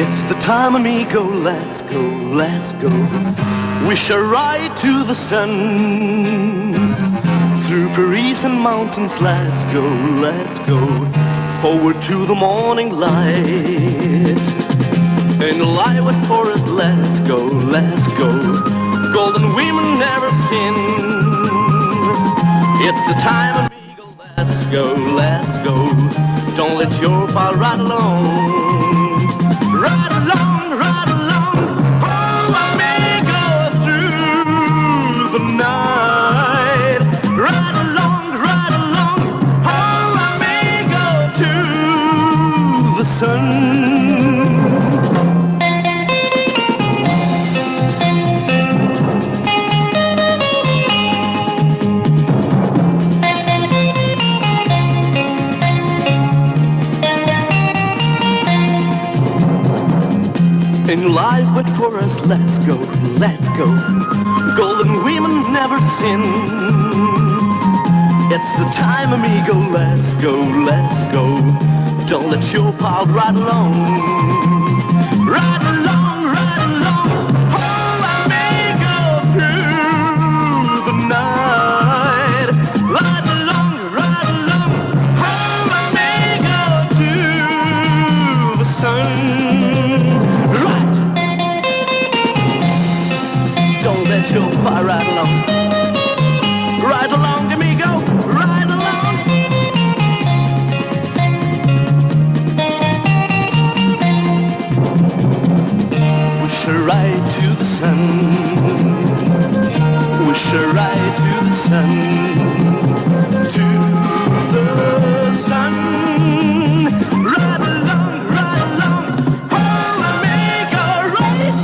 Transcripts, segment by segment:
It's the time, amigo, let's go, let's go. Wish a ride to the sun. Through prairies and mountains, let's go, let's go. Forward to the morning light. In lilac forest, let's go, let's go. Golden women never sin. It's the time, amigo, let's go, let's go. Don't let your pal ride alone. Ride along, ride along. Oh, amigo, through the night. Ride along, oh, amigo, to the sun. In life wait for us, let's go, let's go. Golden women never sin. It's the time, amigo, let's go, let's go. Don't let your pal ride alone. Ride along, oh, amigo, through the night. Ride along, oh, amigo, to the sun. Let your fire ride along. Ride along, amigo, ride along. Wish a ride to the sun. Wish a ride to the sun. To the sun. Ride along, oh, amigo, ride.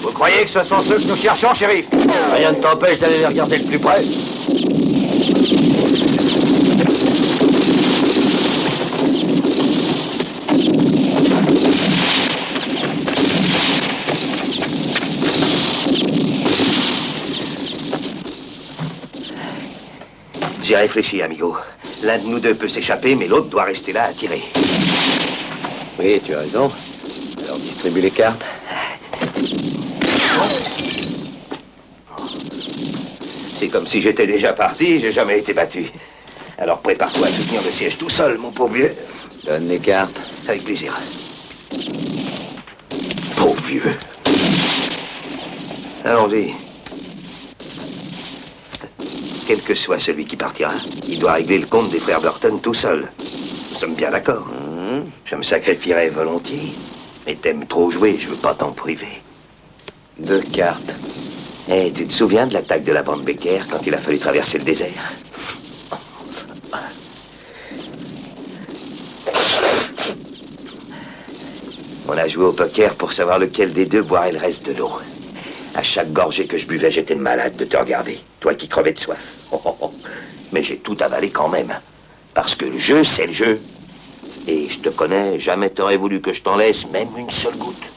Vous croyez que ce sont ceux que nous cherchons, shérif? Rien ne t'empêche d'aller les regarder de plus près. J'ai réfléchi, amigo. L'un de nous deux peut s'échapper, mais l'autre doit rester là à tirer. Oui, tu as raison. Alors distribue les cartes. C'est comme si j'étais déjà parti, j'ai jamais été battu. Alors prépare-toi à soutenir le siège tout seul, mon pauvre vieux. Donne les cartes. Avec plaisir. Pauvre vieux. Allons-y. Quel que soit celui qui partira, il doit régler le compte des frères Burton tout seul. Nous sommes bien d'accord. Je me sacrifierai volontiers, mais t'aimes trop jouer, je veux pas t'en priver. 2 cartes. Eh, tu te souviens de l'attaque de la bande Becker quand il a fallu traverser le désert? On a joué au poker pour savoir lequel des deux boirait le reste de l'eau. À chaque gorgée que je buvais, j'étais malade de te regarder. Toi qui crevais de soif. Mais j'ai tout avalé quand même. Parce que le jeu, c'est le jeu. Et je te connais, jamais t'aurais voulu que je t'en laisse même une seule goutte.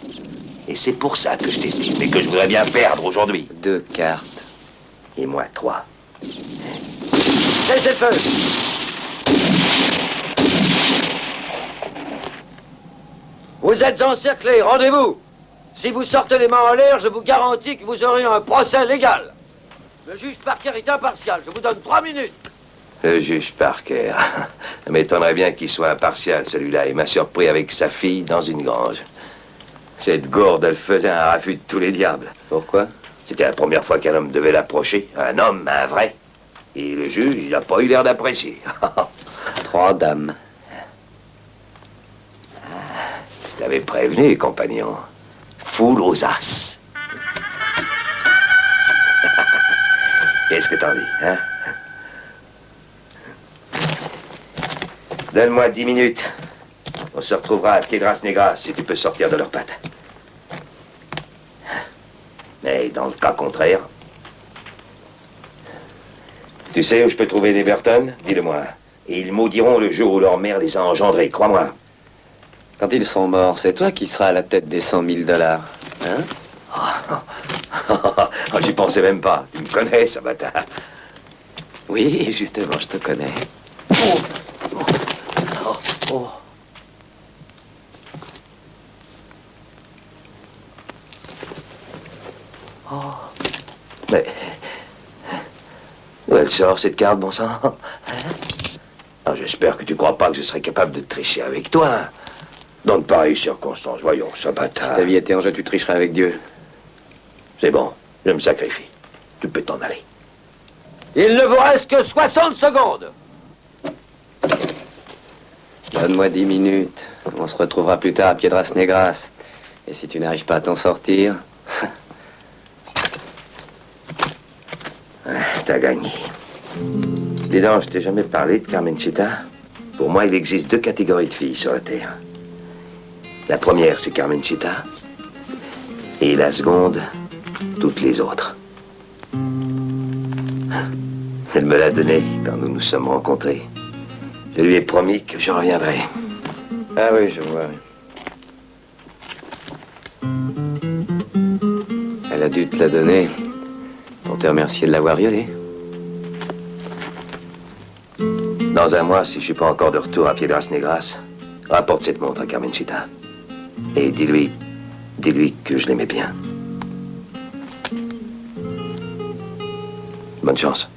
Et c'est pour ça que je t'estime et que je voudrais bien perdre aujourd'hui. 2 cartes. Et moi, 3. Cessez le feu! Vous êtes encerclés, rendez-vous! Si vous sortez les mains en l'air, je vous garantis que vous aurez un procès légal. Le juge Parker est impartial, je vous donne 3 minutes. Le juge Parker. Ça m'étonnerait bien qu'il soit impartial, celui-là. Il m'a surpris avec sa fille dans une grange. Cette gourde, elle faisait un raffut de tous les diables. Pourquoi? C'était la première fois qu'un homme devait l'approcher. Un homme, un vrai. Et le juge, il n'a pas eu l'air d'apprécier. 3 dames. Je t'avais prévenu, compagnon. Foule aux as. Qu'est-ce que t'en dis, hein? Donne-moi 10 minutes. On se retrouvera à Piedras Negras si tu peux sortir de leurs pattes. Mais dans le cas contraire... Tu sais où je peux trouver des Burton? Dis-le-moi. Et ils maudiront le jour où leur mère les a engendrés, crois-moi. Quand ils sont morts, c'est toi qui seras à la tête des 100 000 $, hein? J'y pensais même pas. Tu me connais, Sabata. Oui, justement, je te connais. Oh. Oh. Mais... D'où elle sort, cette carte, bon sang? Ah, j'espère que tu crois pas que je serais capable de tricher avec toi. Dans de pareilles circonstances, voyons, ça bâtard. Si ta vie était en jeu, tu tricherais avec Dieu. C'est bon, je me sacrifie. Tu peux t'en aller. Il ne vous reste que 60 secondes. Donne-moi 10 minutes. On se retrouvera plus tard à Piedras Negras. Et si tu n'arrives pas à t'en sortir... T'as gagné. Dis donc, je t'ai jamais parlé de Carmencita. Pour moi, il existe 2 catégories de filles sur la Terre. La première, c'est Carmencita. Et la seconde, toutes les autres. Elle me l'a donné quand nous nous sommes rencontrés. Je lui ai promis que je reviendrai. Ah oui, je vois. Elle a dû te la donner pour te remercier de l'avoir violée. Dans un mois, si je suis pas encore de retour à Piedras Negras, rapporte cette montre à Carmencita. Et dis-lui que je l'aimais bien. Bonne chance.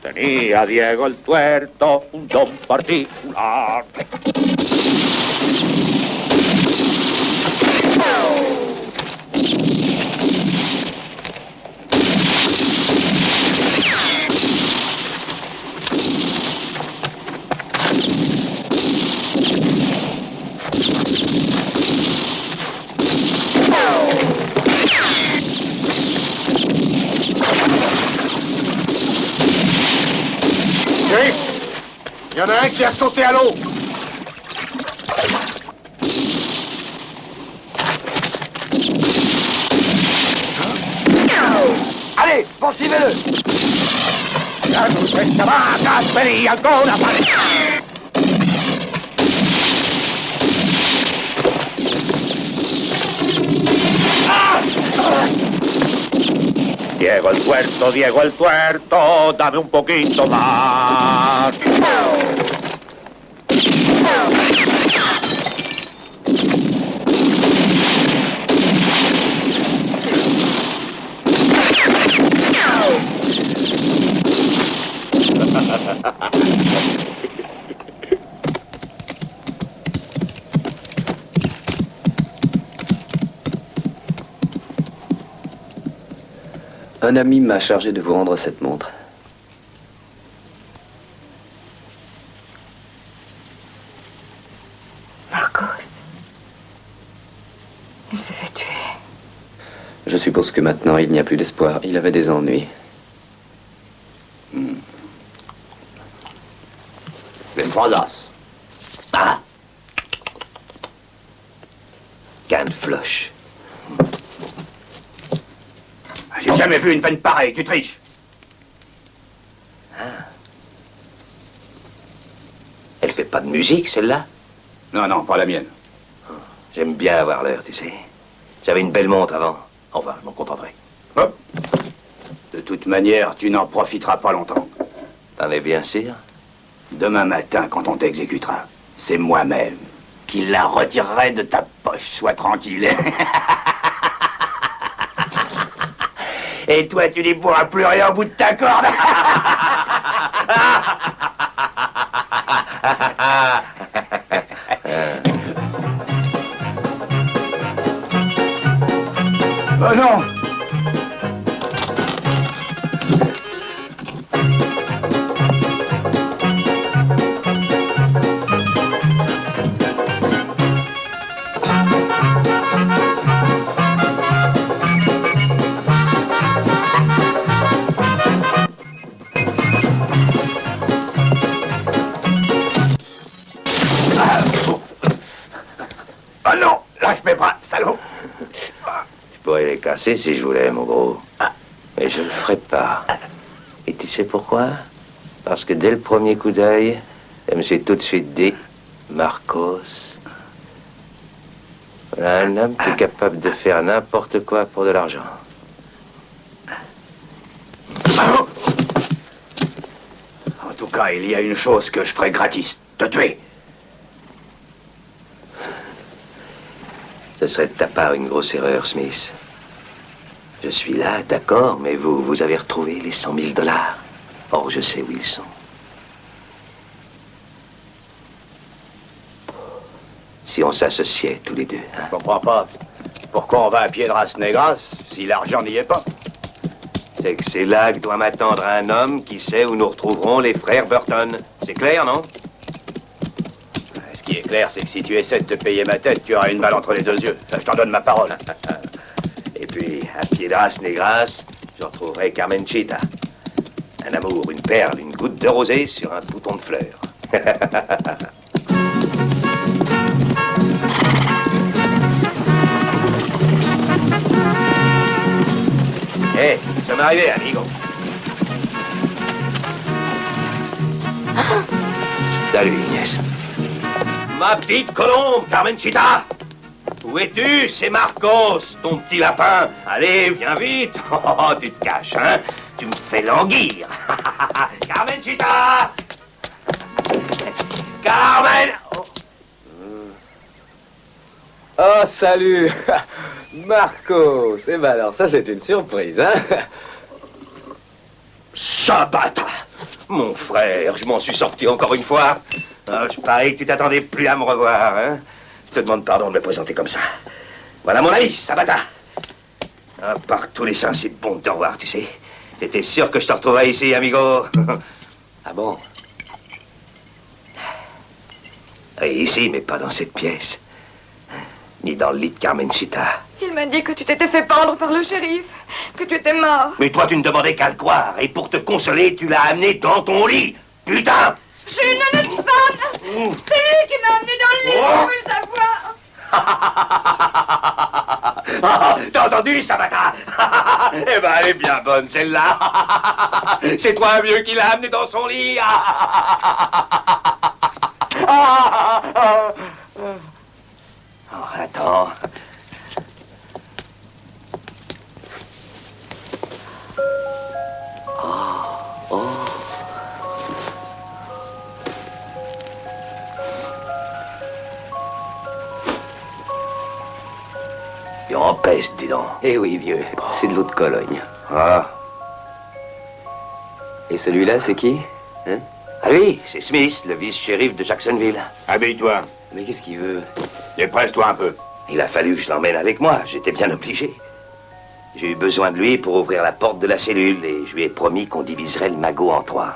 Tenía Diego el Tuerto un don particular. Il y en a un qui a sauté à l'eau. Allez, poursuivez-le. Diego el Tuerto, dame un poquito más. Un ami m'a chargé de vous rendre cette montre. Marcos. Il s'est fait tuer. Je suppose que maintenant, il n'y a plus d'espoir. Il avait des ennuis. L'estradas. Ah. Canne floche. J'ai jamais vu une veine pareille, tu triches. Ah. Elle fait pas de musique, celle-là? Non, non, pas la mienne. J'aime bien avoir l'heure, tu sais. J'avais une belle montre avant. Enfin, je m'en contenterai. Hop. De toute manière, tu n'en profiteras pas longtemps. T'en es bien sûr? Demain matin, quand on t'exécutera, c'est moi-même qui la retirerai de ta poche. Sois tranquille. Et toi, tu n'y pourras plus rien au bout de ta corde. Oh non! Oh non! Lâche mes bras, salaud! Je pourrais les casser si je voulais, mon gros. Mais je le ferai pas. Et tu sais pourquoi? Parce que dès le premier coup d'œil, je me suis tout de suite dit, Marcos, voilà un homme qui est capable de faire n'importe quoi pour de l'argent. Oh, tout cas, il y a une chose que je ferai gratis. Te tuer. Ce serait de ta part une grosse erreur, Smith. Je suis là, d'accord, mais vous avez retrouvé les 100 000 $. Or, je sais où ils sont. Si on s'associait tous les deux, hein? Je comprends pas. Pourquoi on va à Piedras Negras si l'argent n'y est pas? C'est que c'est là que doit m'attendre un homme qui sait où nous retrouverons les frères Burton. C'est clair, non? Ce qui est clair, c'est que si tu essaies de te payer ma tête, tu auras une balle entre les deux yeux. Ça, je t'en donne ma parole. Et puis, à Piedras Negras, je retrouverai Carmencita. Un amour, une perle, une goutte de rosée sur un bouton de fleurs. Hé, ça m'est arrivé, amigo. Salut, Inès. Ma petite colombe, Carmencita. Où es-tu? C'est Marcos, ton petit lapin. Allez, viens vite. Oh, tu te caches, hein? Tu me fais languir. Carmencita! Carmen! Oh, salut Marcos. Eh ben alors, ça c'est une surprise, hein? Sabata! Mon frère, je m'en suis sorti encore une fois. Ah, je parie que tu t'attendais plus à me revoir, hein? Je te demande pardon de me présenter comme ça. Voilà mon ami, Sabata. Ah, par tous les saints, c'est bon de te revoir, tu sais. J'étais sûr que je te retrouverais ici, amigo. Ah bon? Et ici, mais pas dans cette pièce. Ni dans le lit de Carmencita. Il m'a dit que tu t'étais fait pendre par le shérif, que tu étais mort. Mais toi, tu ne demandais qu'à le croire. Et pour te consoler, tu l'as amené dans ton lit. Putain! Je suis une honnête femme. C'est lui qui m'a amené dans le lit, Oh. vous veux savoir. T'as entendu, Sabata? Eh ben, elle est bien bonne, celle-là. C'est toi, un vieux, qui l'a amené dans son lit. Oh, attends. Il en peste, dis donc. Eh oui, vieux, c'est de l'eau de Cologne. Ah. Et celui-là, c'est qui? Hein? Ah oui, c'est Smith, le vice-shérif de Jacksonville. Habille-toi. Mais qu'est-ce qu'il veut? Dépresse-toi un peu. Il a fallu que je l'emmène avec moi. J'étais bien obligé. J'ai eu besoin de lui pour ouvrir la porte de la cellule et je lui ai promis qu'on diviserait le magot en 3.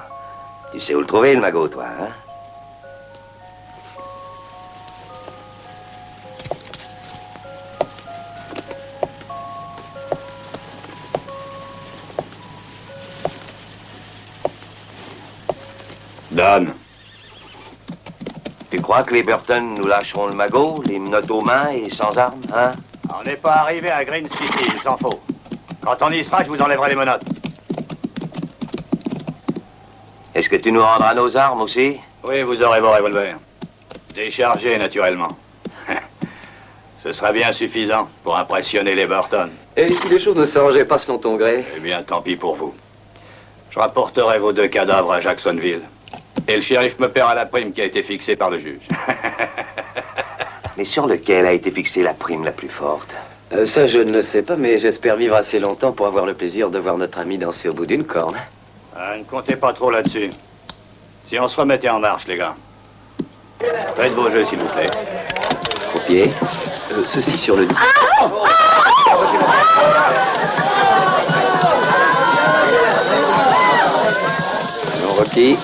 Tu sais où le trouver, le magot, toi, hein? Donne. Tu crois que les Burton nous lâcheront le magot, les menottes aux mains et sans armes, hein? On n'est pas arrivé à Green City, il s'en faut. Quand on y sera, je vous enlèverai les menottes. Est-ce que tu nous rendras nos armes aussi? Oui, vous aurez vos revolvers. Déchargés, naturellement. Ce sera bien suffisant pour impressionner les Burton. Et si les choses ne s'arrangeaient pas selon ton gré? Eh bien, tant pis pour vous. Je rapporterai vos 2 cadavres à Jacksonville. Et le shérif me paiera la prime qui a été fixée par le juge. Mais sur lequel a été fixée la prime la plus forte? Ça, je ne le sais pas, mais j'espère vivre assez longtemps pour avoir le plaisir de voir notre ami danser au bout d'une corde. Ah, ne comptez pas trop là-dessus. Si on se remettait en marche, les gars. Faites vos jeux, s'il vous plaît. Au pied. Ceci sur le disque. Allons, Rocky.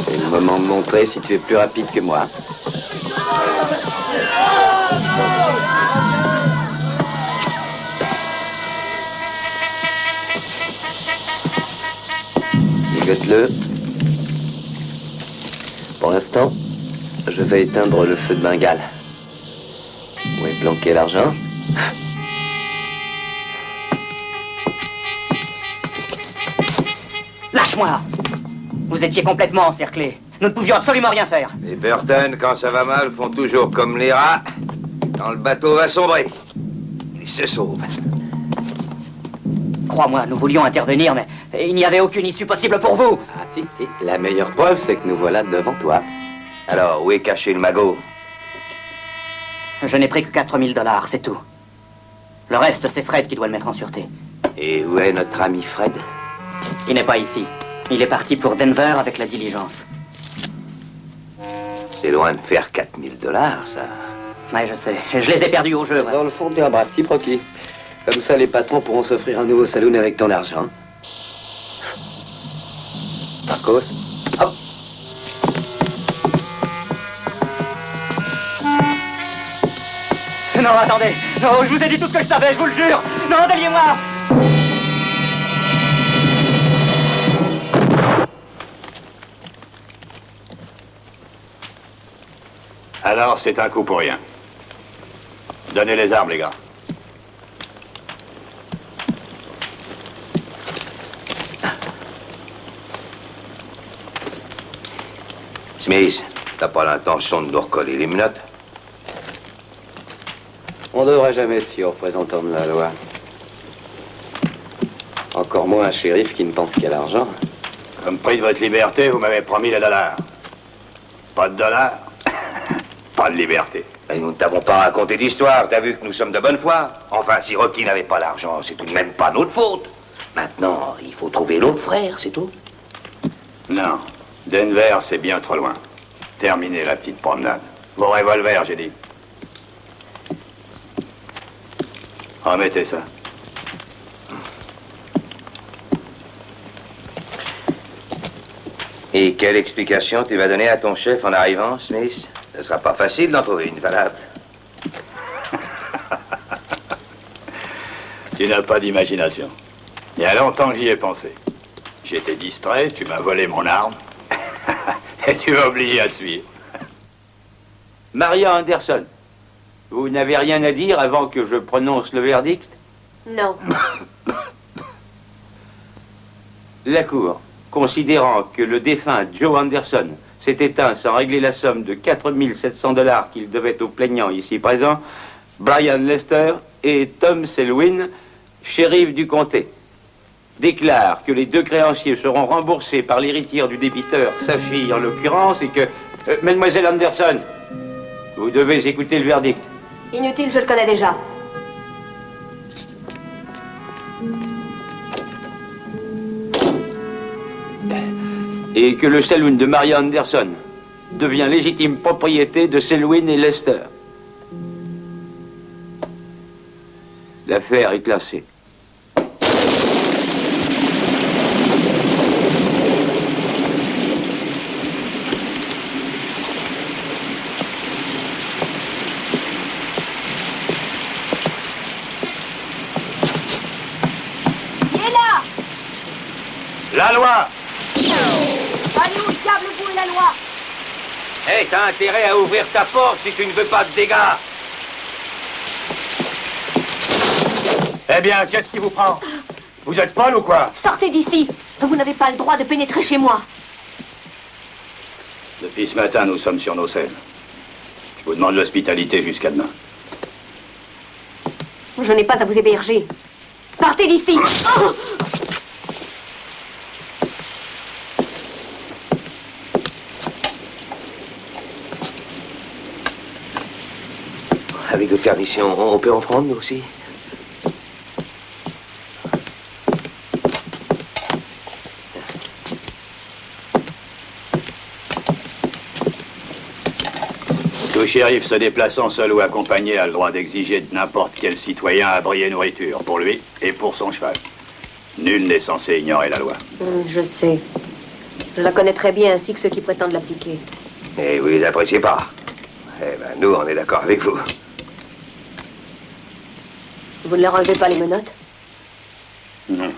C'est le moment de montrer si tu es plus rapide que moi. Ligote-le. Pour l'instant, je vais éteindre le feu de Bengale. Où est planqué l'argent? Lâche-moi! Vous étiez complètement encerclés. Nous ne pouvions absolument rien faire. Les Burton, quand ça va mal, font toujours comme les rats. Quand le bateau va sombrer, ils se sauvent. Crois-moi, nous voulions intervenir, mais Et il n'y avait aucune issue possible pour vous. Ah si, si. La meilleure preuve, c'est que nous voilà devant toi. Alors, où est caché le magot? Je n'ai pris que 4 000 $, c'est tout. Le reste, c'est Fred qui doit le mettre en sûreté. Et où est notre ami Fred? Il n'est pas ici. Il est parti pour Denver avec la diligence. C'est loin de faire 4 000 $, ça. Ouais, je sais. Je les ai perdus au jeu. Ouais. Dans le fond, t'es un brave petit Proki. Comme ça, les patrons pourront s'offrir un nouveau saloon avec ton argent. Marcos, hop. Non, attendez. Non, je vous ai dit tout ce que je savais, je vous le jure. Non, déliez-moi. Alors, c'est un coup pour rien. Donnez les armes, les gars. Smith, t'as pas l'intention de nous recoller les menottes? On ne devrait jamais se fier aux représentants de la loi. Encore moins un shérif qui ne pense qu'à l'argent. Comme prix de votre liberté, vous m'avez promis les dollars. Pas de dollars, pas de liberté. Et nous ne t'avons pas raconté d'histoire, t'as vu que nous sommes de bonne foi. Enfin, si Rocky n'avait pas l'argent, c'est tout de même pas notre faute. Maintenant, il faut trouver l'autre frère, c'est tout. Non, Denver, c'est bien trop loin. Terminez la petite promenade. Vos revolvers, j'ai dit. Remettez ça. Et quelle explication tu vas donner à ton chef en arrivant, Smith? Ce sera pas facile d'en trouver une valable. Tu n'as pas d'imagination. Il y a longtemps que j'y ai pensé. J'étais distrait, tu m'as volé mon arme. Et tu m'as obligé à te suivre. Maria Anderson, vous n'avez rien à dire avant que je prononce le verdict? Non. La Cour, considérant que le défunt Joe Anderson s'est éteint sans régler la somme de 4 700 $ qu'il devait aux plaignants ici présents, Brian Lester et Tom Selwyn, shérif du comté, déclare que les deux créanciers seront remboursés par l'héritière du débiteur, sa fille en l'occurrence, et que... Mademoiselle Anderson, vous devez écouter le verdict. Inutile, je le connais déjà. Et que le saloon de Maria Anderson devient légitime propriété de Selwyn et Lester. L'affaire est classée. Il est là! La loi! Allez où diable vous et la loi? Hé, t'as intérêt à ouvrir ta porte si tu ne veux pas de dégâts. Eh bien, qu'est-ce qui vous prend? Vous êtes folle ou quoi? Sortez d'ici! Vous n'avez pas le droit de pénétrer chez moi. Depuis ce matin, nous sommes sur nos selles. Je vous demande l'hospitalité jusqu'à demain. Je n'ai pas à vous héberger. Partez d'ici! Oh! Avec votre permission, on peut en prendre, nous aussi? Tout shérif se déplaçant seul ou accompagné a le droit d'exiger de n'importe quel citoyen abri et nourriture, pour lui et pour son cheval. Nul n'est censé ignorer la loi. Je sais. Je la connais très bien, ainsi que ceux qui prétendent l'appliquer. Et vous les appréciez pas? Eh ben, nous, on est d'accord avec vous. Vous ne leur enlevez pas les menottes? Non.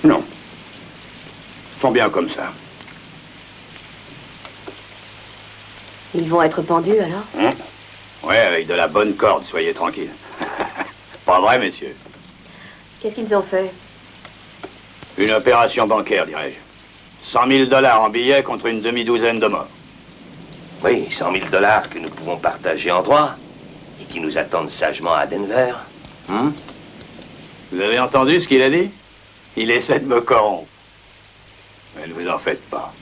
Non. Ils sont bien comme ça. Ils vont être pendus, alors? Ouais, avec de la bonne corde, soyez tranquilles. Pas vrai, messieurs? Qu'est-ce qu'ils ont fait? Une opération bancaire, dirais-je. 100 000 $ en billets contre une demi-douzaine de morts. Oui, 100 000 $ que nous pouvons partager en droit. et qui nous attendent sagement à Denver. Hein? Vous avez entendu ce qu'il a dit? Il essaie de me corrompre. Mais ne vous en faites pas.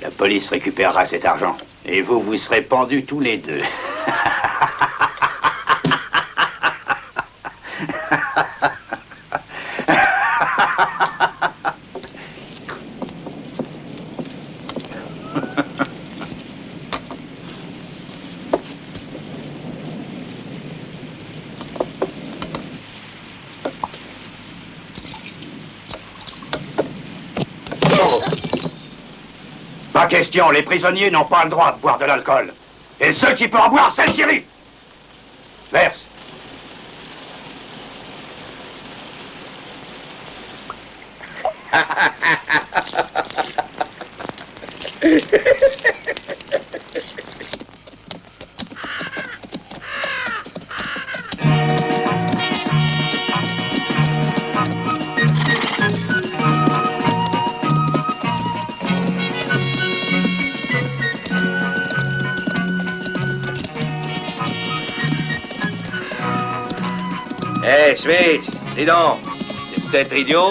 La police récupérera cet argent. Et vous, vous serez pendus tous les deux. Pas question, les prisonniers n'ont pas le droit de boire de l'alcool. Et ceux qui peuvent en boire, c'est le shérif. Verse. Hé, Smith, dis donc, t'es peut-être idiot,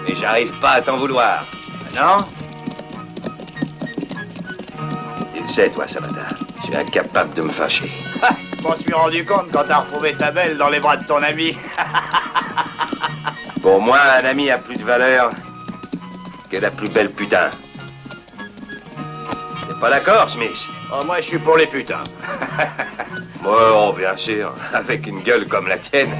mais j'arrive pas à t'en vouloir. Non? Tu le sais, toi, Sabata, je suis incapable de me fâcher. Je m'en suis rendu compte quand t'as retrouvé ta belle dans les bras de ton ami. Pour moi, un ami a plus de valeur que la plus belle putain. T'es pas d'accord, Smith? Oh, moi, je suis pour les putains. Oh, bien sûr, avec une gueule comme la tienne.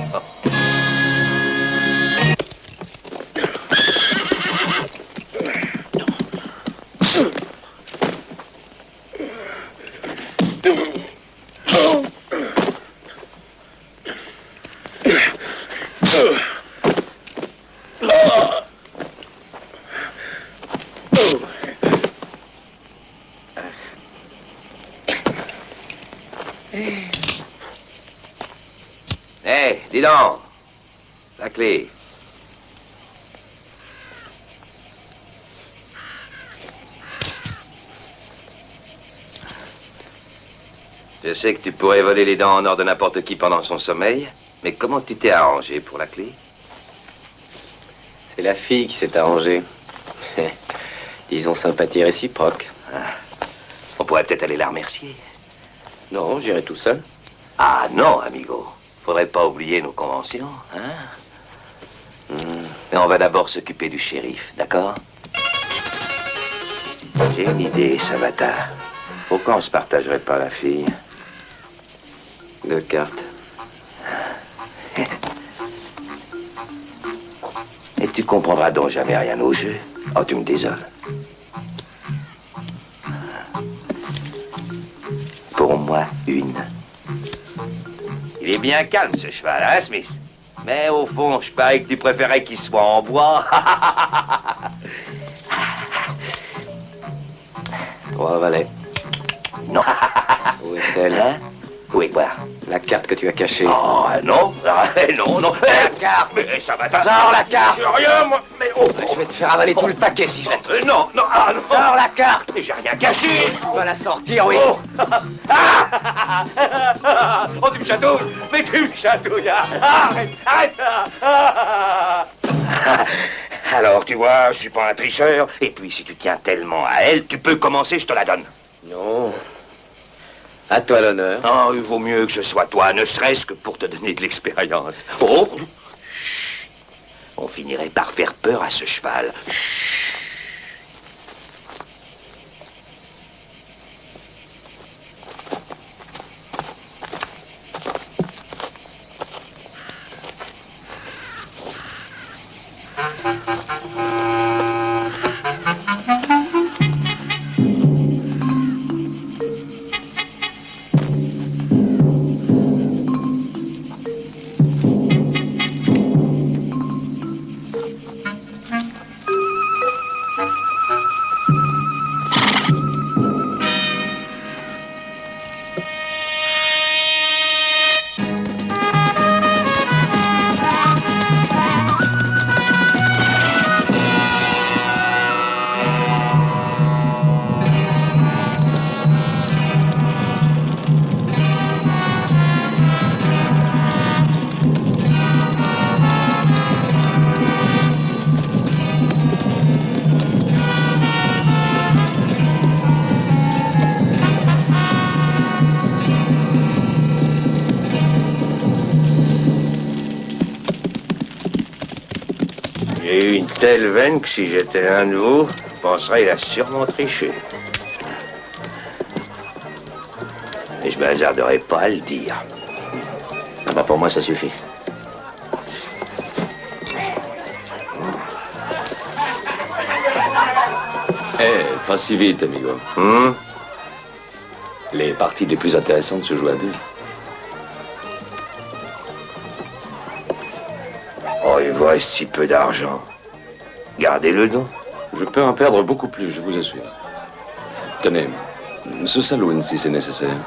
Hé, dis donc, la clé. Je sais que tu pourrais voler les dents en or de n'importe qui pendant son sommeil, mais comment tu t'es arrangé pour la clé? C'est la fille qui s'est arrangée. Disons sympathie réciproque. On pourrait peut-être aller la remercier. Non, j'irai tout seul. Ah non, amigo. Faudrait pas oublier nos conventions, hein? Mais on va d'abord s'occuper du shérif, d'accord? J'ai une idée, Sabata. Pourquoi on se partagerait pas la fille? 2 cartes. Et tu comprendras donc jamais rien au jeu. Oh, tu me désoles. Pour moi, une. Il est bien calme, ce cheval, hein, Smith? Mais au fond, je parie que tu préférais qu'il soit en bois. 3 valets. Non. Où est-elle? Hein? Où est quoi? La carte que tu as cachée. Oh, non. Non, non. La carte. Mais ça va t'en... Sors la carte. J'ai rien, moi. Mais oh, Je vais te faire avaler tout le paquet si je la trouve. non, non, ah, non. Sors la carte. J'ai rien caché. Tu vas la sortir, oui. Oh. Oh, tu me chatouilles. Mais tu me chatouilles. Arrête. Alors, tu vois, je suis pas un tricheur. Et puis, si tu tiens tellement à elle, tu peux commencer, je te la donne. Non. À toi l'honneur. Oh, il vaut mieux que ce soit toi, ne serait-ce que pour te donner de l'expérience. Oh. On finirait par faire peur à ce cheval. J'ai eu une telle veine que si j'étais un de vous, je penserais qu'il a sûrement triché. Et je me hasarderais pas à le dire. Ah bah pour moi, ça suffit. Pas si vite, amigo. Les parties les plus intéressantes se jouent à deux. Oh, il vous reste si peu d'argent. Gardez-le donc. Je peux en perdre beaucoup plus, je vous assure. Tenez, ce saloon si c'est nécessaire.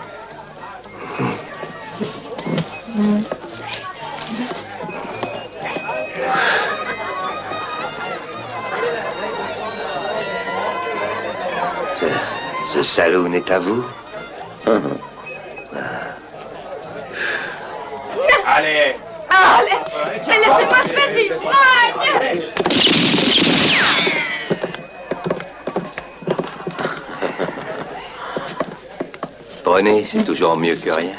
Ce saloon est à vous? Allez! Allez, mais laissez-moi faire du froid. Prenez, c'est toujours mieux que rien.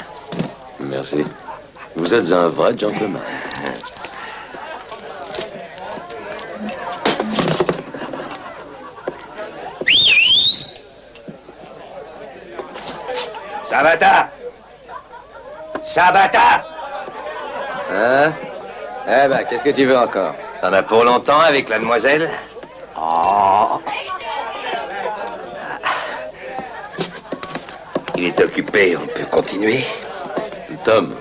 Merci. Vous êtes un vrai gentleman. Sabata! Sabata! Hein? Eh ben, qu'est-ce que tu veux encore? T'en as pour longtemps avec la demoiselle? Oh. Il est occupé, on peut continuer. Tom.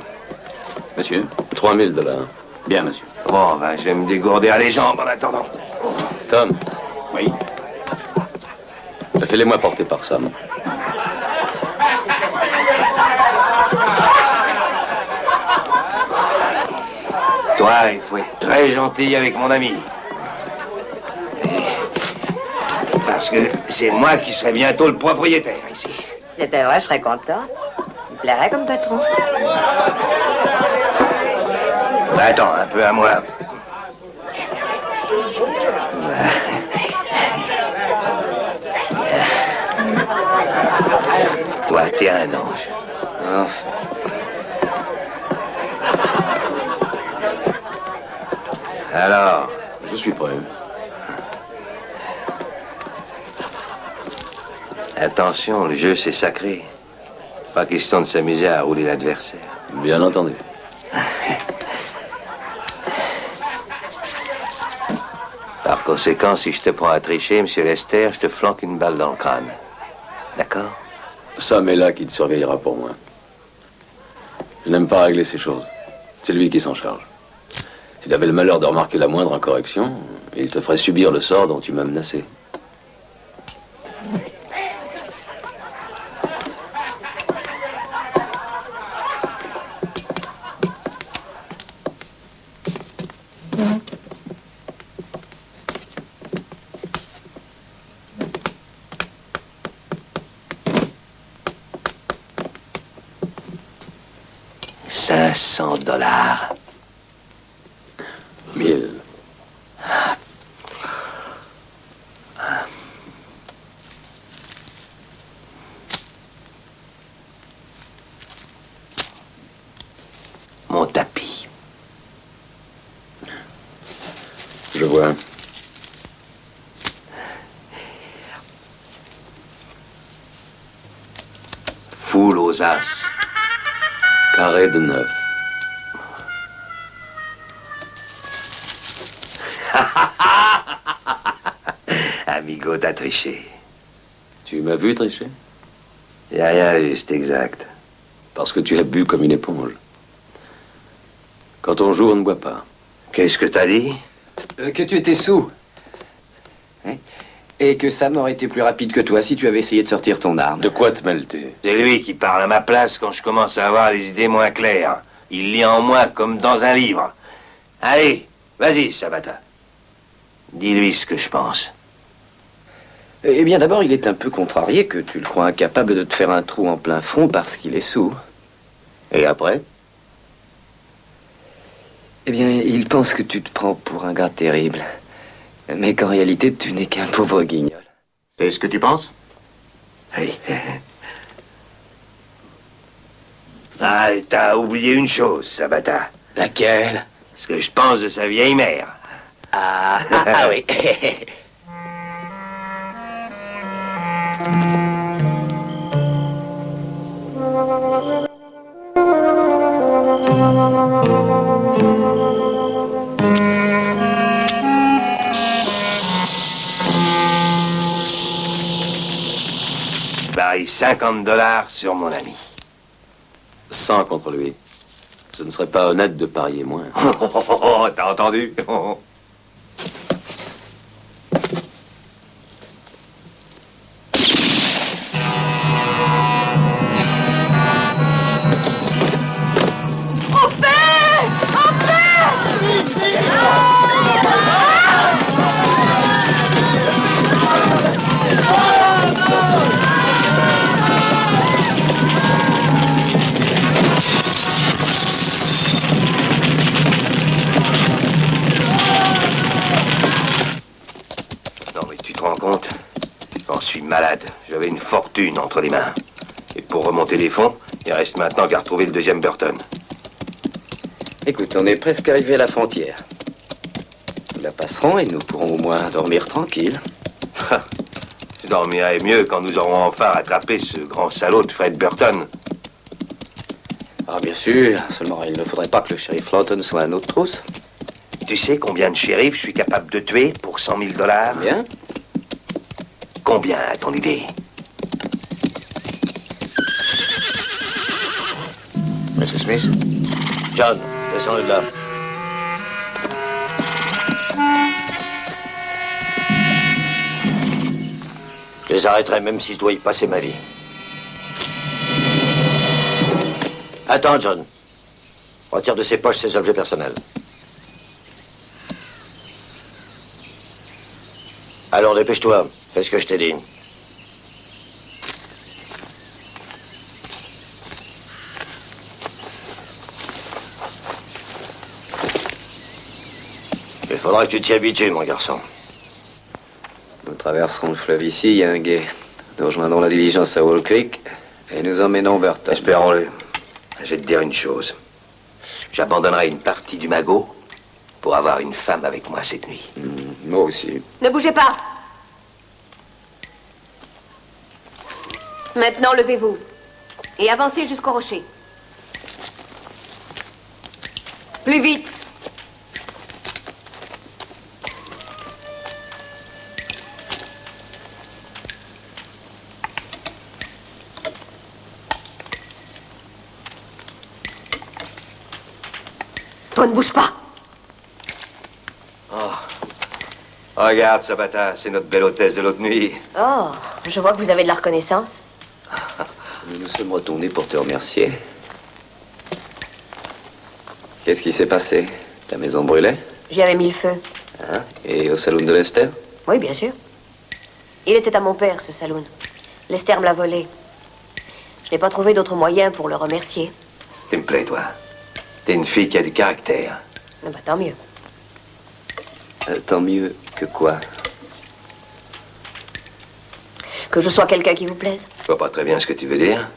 Monsieur, 3000 $. Bien, monsieur. Bon, ben, je vais me dégourdir les jambes en attendant. Tom, Oui. fais-les-moi porter par Sam. Toi, il faut être très gentil avec mon ami. Parce que c'est moi qui serai bientôt le propriétaire ici. C'était vrai, je serais contente. Il plairait comme patron. Ben, attends, un peu à moi. Toi, t'es un ange. Enfin. Alors, Je suis prêt. attention, le jeu, c'est sacré. Pas question de s'amuser à rouler l'adversaire. Bien entendu. Par conséquent, si je te prends à tricher, monsieur Lester, je te flanque une balle dans le crâne. D'accord? Sam est là qui te surveillera pour moi. Je n'aime pas régler ces choses. C'est lui qui s'en charge. S'il avait le malheur de remarquer la moindre incorrection, il te ferait subir le sort dont tu m'as menacé. $500. 1000. Mon tapis. Je vois. Foule aux as. Carré de 9. Amigo, t'as triché. Tu m'as vu tricher? J'ai rien eu, c'est exact. Parce que tu as bu comme une éponge. Quand on joue, on ne boit pas. Qu'est-ce que t'as dit? Que tu étais sous. Hein? Et que Sam aurait été plus rapide que toi si tu avais essayé de sortir ton arme. De quoi te mêles-tu? C'est lui qui parle à ma place quand je commence à avoir les idées moins claires. Il lit en moi comme dans un livre. Allez, vas-y, Sabata. Dis-lui ce que je pense. Eh bien, d'abord, il est un peu contrarié que tu le crois incapable de te faire un trou en plein front parce qu'il est sous. Et après? Eh bien, il pense que tu te prends pour un gars terrible. Mais qu'en réalité, tu n'es qu'un pauvre guignol. C'est ce que tu penses? Oui. Ah, t'as oublié une chose, Sabata. Laquelle? Ce que je pense de sa vieille mère. Ah oui. Parie $50 sur mon ami. 100 contre lui. Ce ne serait pas honnête de parier moins. Oh, t'as entendu? J'en suis malade. J'avais une fortune entre les mains. Et pour remonter les fonds, il reste maintenant qu'à retrouver le deuxième Burton. Écoute, on est presque arrivé à la frontière. Nous la passerons et nous pourrons au moins dormir tranquille. Je dormirai mieux quand nous aurons enfin rattrapé ce grand salaud de Fred Burton. Ah, bien sûr. Seulement, il ne faudrait pas que le shérif Lawton soit un autre trousse. Tu sais combien de shérifs je suis capable de tuer pour $100 000? Bien. Combien, à ton idée? Monsieur Smith? John, descends de là. Je les arrêterai même si je dois y passer ma vie. Attends, John. Retire de ses poches ses objets personnels. Alors, dépêche-toi. Fais ce que je t'ai dit. Il faudra que tu t'y habitues, mon garçon. Nous traverserons le fleuve ici, il y a un gué. Nous rejoindrons la diligence à Wall Creek et nous emmenons Burton. Espérons-le. Je vais te dire une chose. J'abandonnerai une partie du magot pour avoir une femme avec moi cette nuit. Moi aussi. Ne bougez pas. Maintenant, levez-vous et avancez jusqu'au rocher. Plus vite. Toi, ne bouge pas. Oh. Regarde, Sabata, c'est notre belle hôtesse de l'autre nuit. Oh, je vois que vous avez de la reconnaissance. Nous nous sommes retournés pour te remercier. Qu'est-ce qui s'est passé? Ta maison brûlait? J'y avais mis le feu. Hein? Et au saloon de Lester? Oui, bien sûr. Il était à mon père, ce saloon. Lester me l'a volé. Je n'ai pas trouvé d'autre moyen pour le remercier. Tu me plais, toi. T'es une fille qui a du caractère. Ah bah, tant mieux. Tant mieux que quoi? Que je sois quelqu'un qui vous plaise. Je vois pas très bien ce que tu veux dire.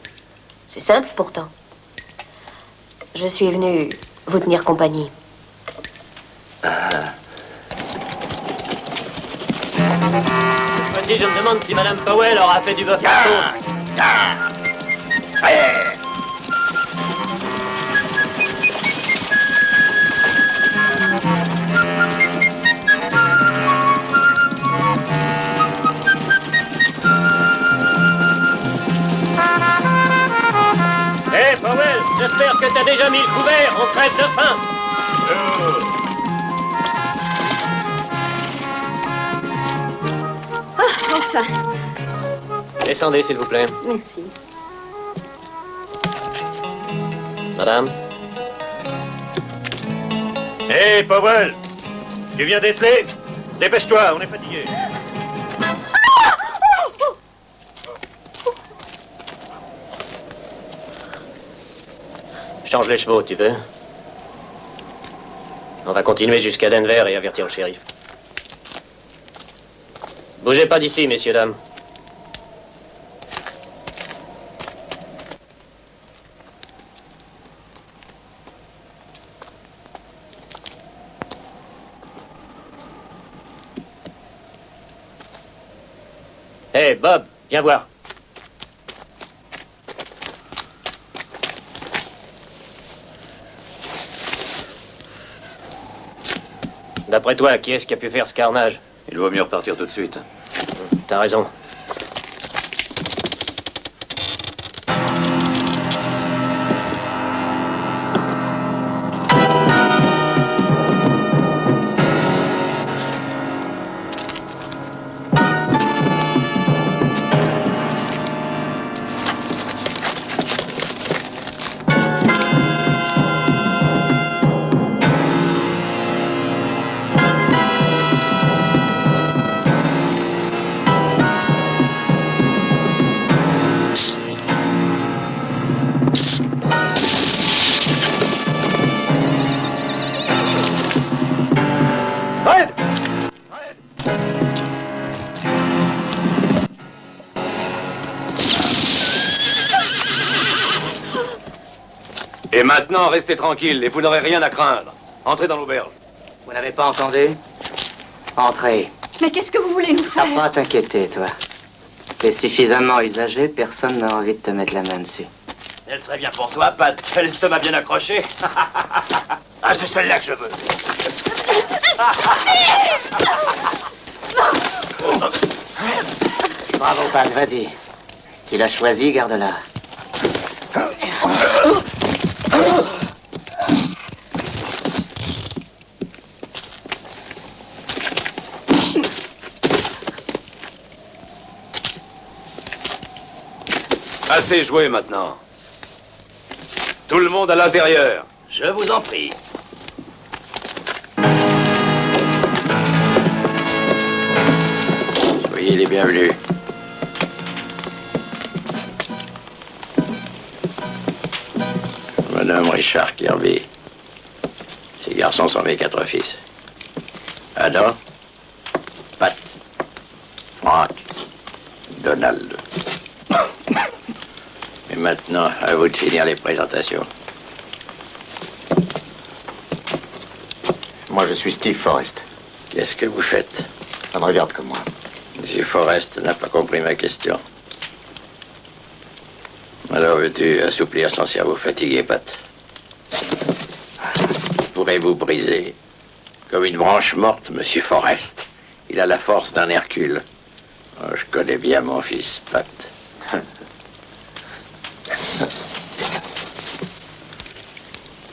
C'est simple, pourtant. Je suis venu vous tenir compagnie. Petit, je me demande si Madame Powell aura fait du bœuf à sauce. Hé, Powell, j'espère que t'as déjà mis le couvert, on crève de faim. Enfin. Descendez, s'il vous plaît. Merci. Madame. Hé, Powell, tu viens d'ételer? Dépêche-toi, on est fatigué. Change les chevaux, tu veux? On va continuer jusqu'à Denver et avertir le shérif. Bougez pas d'ici, messieurs, dames. Hé, Bob, viens voir. D'après toi, qui est-ce qui a pu faire ce carnage? Il vaut mieux repartir tout de suite. T'as raison. Et maintenant, restez tranquille et vous n'aurez rien à craindre. Entrez dans l'auberge. Vous n'avez pas entendu? Entrez. Mais qu'est-ce que vous voulez nous faire? Pas t'inquiéter, toi. T'es suffisamment usagé, personne n'a envie de te mettre la main dessus. Elle serait bien pour toi, Pat. T'as l'estomac bien accroché. Ah, c'est celle-là que je veux. Bravo, Pat, vas-y. Tu l'as choisi, garde-la. Assez joué maintenant. Tout le monde à l'intérieur. Je vous en prie. Soyez les bienvenus. Je me nomme Richard Kirby. Ces garçons sont mes 4 fils. Adam, Pat, Frank, Donald. Et maintenant, à vous de finir les présentations. Moi, je suis Steve Forrest. Qu'est-ce que vous faites? Ça me regarde comme moi. Monsieur Forrest n'a pas compris ma question. Alors veux-tu assouplir son cerveau fatigué, Pat? Pourrez-vous briser comme une branche morte, Monsieur Forrest? Il a la force d'un Hercule. Oh, je connais bien mon fils, Pat.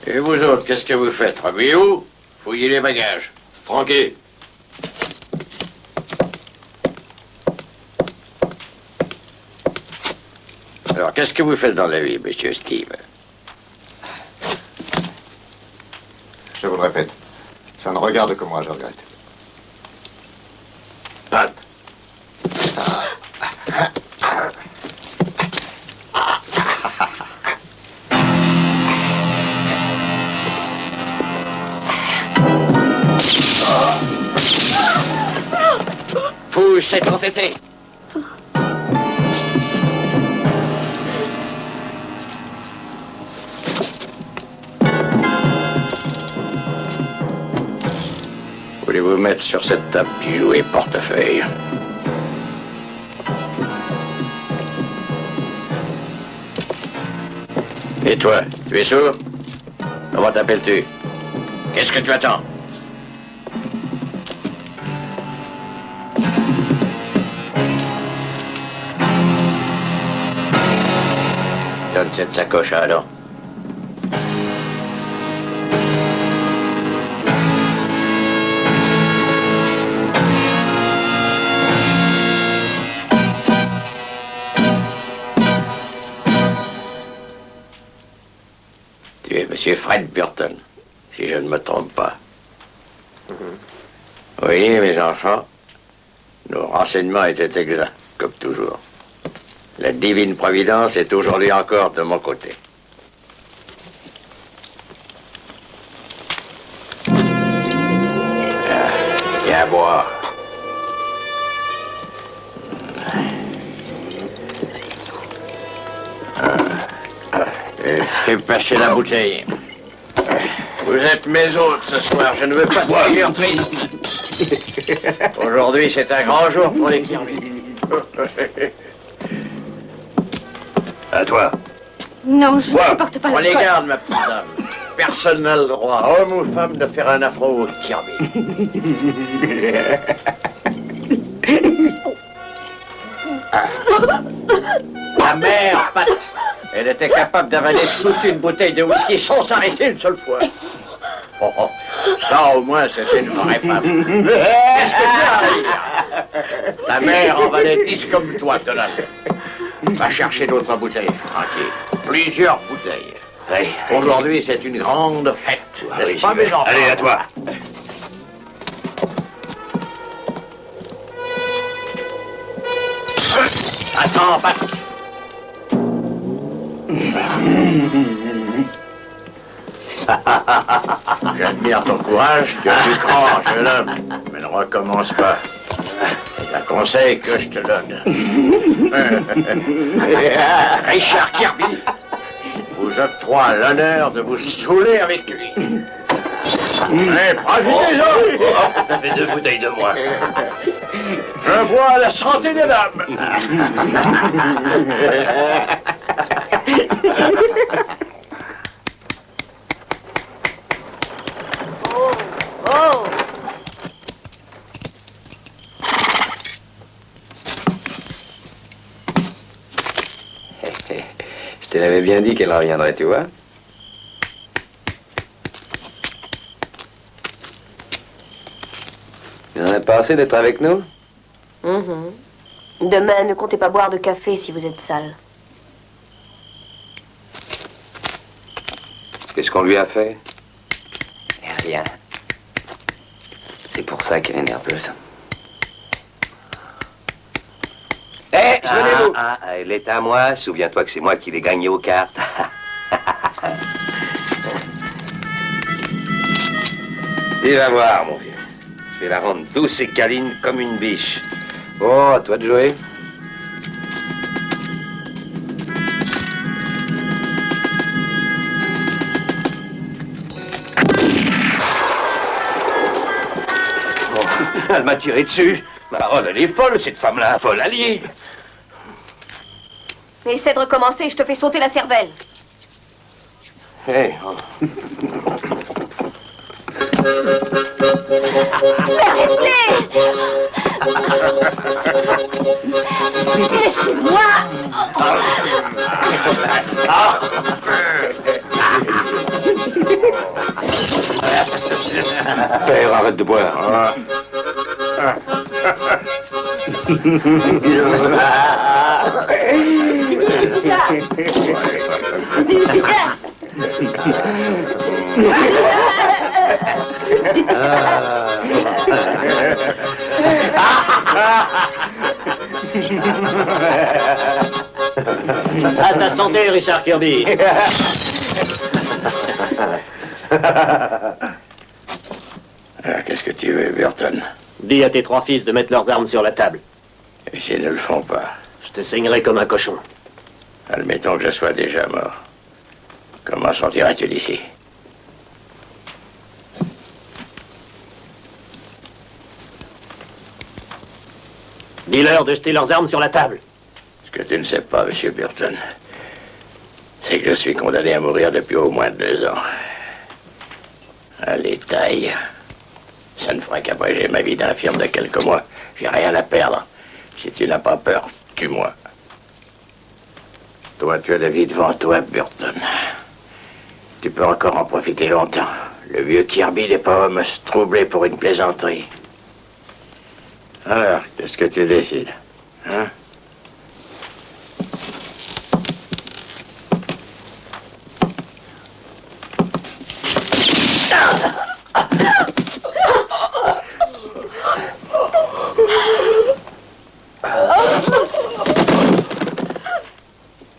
Et vous autres, qu'est-ce que vous faites? Remuez-vous? Fouillez les bagages. Franqué. Alors, qu'est-ce que vous faites dans la vie, Monsieur Steve? Je vous le répète, ça ne regarde que moi, je regrette. Pat. Vous êtes entêté. Voulez-vous mettre sur cette table bijoux et portefeuille? Et toi, tu es sourd? Comment t'appelles-tu? Qu'est-ce que tu attends? Donne cette sacoche à Adam. Tu es Monsieur Fred Burton, si je ne me trompe pas. Oui, mes enfants, nos renseignements étaient exacts, comme toujours. La divine providence est aujourd'hui encore de mon côté. Viens boire. Et pâchez la bouteille. Vous êtes mes hôtes ce soir, je ne veux pas de figure triste. Aujourd'hui, c'est un grand jour pour les Kirby. À toi. Non, je ne supporte pas Prenez l'alcool. garde, ma petite dame. Personne n'a le droit, homme ou femme, de faire un afro au Kirby. Ta mère, Pat, elle était capable d'avaler toute une bouteille de whisky sans s'arrêter une seule fois. Oh, oh. Ça, au moins, c'était une vraie femme. Qu'est-ce que tu as à rire? Ta mère en valait 10 comme toi, Donald. Va chercher d'autres bouteilles, tranquille. Plusieurs bouteilles. Oui. Aujourd'hui, c'est une grande fête, n'est-ce pas, mes enfants? Allez, à toi. Attends, Pat. J'admire ton courage, tu as du cran, jeune homme, mais ne recommence pas. C'est un conseil que je te donne. Richard Kirby vous octroie l'honneur de vous saouler avec lui. Mais profitez-en! Ça fait 2 bouteilles de moins. Je bois à la santé des dames. Oh, oh. Je te l'avais bien dit qu'elle reviendrait, tu vois. Il n'en a pas assez d'être avec nous? Mhm. Demain, ne comptez pas boire de café si vous êtes sale. Qu'est-ce qu'on lui a fait? Rien. C'est pour ça qu'elle est nerveuse. Eh, souvenez-vous. Elle est à moi. Souviens-toi que c'est moi qui l'ai gagnée aux cartes. Tu vas voir, mon vieux. Je vais la rendre douce et câline comme une biche. Oh, à toi de jouer. Elle m'a tiré dessus. Ma parole, elle est folle, cette femme-là, folle alliée. Essaie de recommencer, je te fais sauter la cervelle. Hey, Laissez-moi. Père, arrête de boire. À ta santé, Richard Kirby. Qu'est-ce que tu veux, Burton? Dis à tes 3 fils de mettre leurs armes sur la table. S'ils ne le font pas, Je te saignerai comme un cochon. admettons que je sois déjà mort. Comment sortiras-tu d'ici? Dis-leur de jeter leurs armes sur la table. Ce que tu ne sais pas, Monsieur Burton, c'est que je suis condamné à mourir depuis au moins 2 ans. Allez, taille. Ça ne fera qu'abréger ma vie d'infirme de quelques mois. J'ai rien à perdre. Si tu n'as pas peur, tue-moi. Toi, tu as la vie devant toi, Burton. Tu peux encore en profiter longtemps. Le vieux Kirby n'est pas homme à se troubler pour une plaisanterie. Alors, qu'est-ce que tu décides, hein?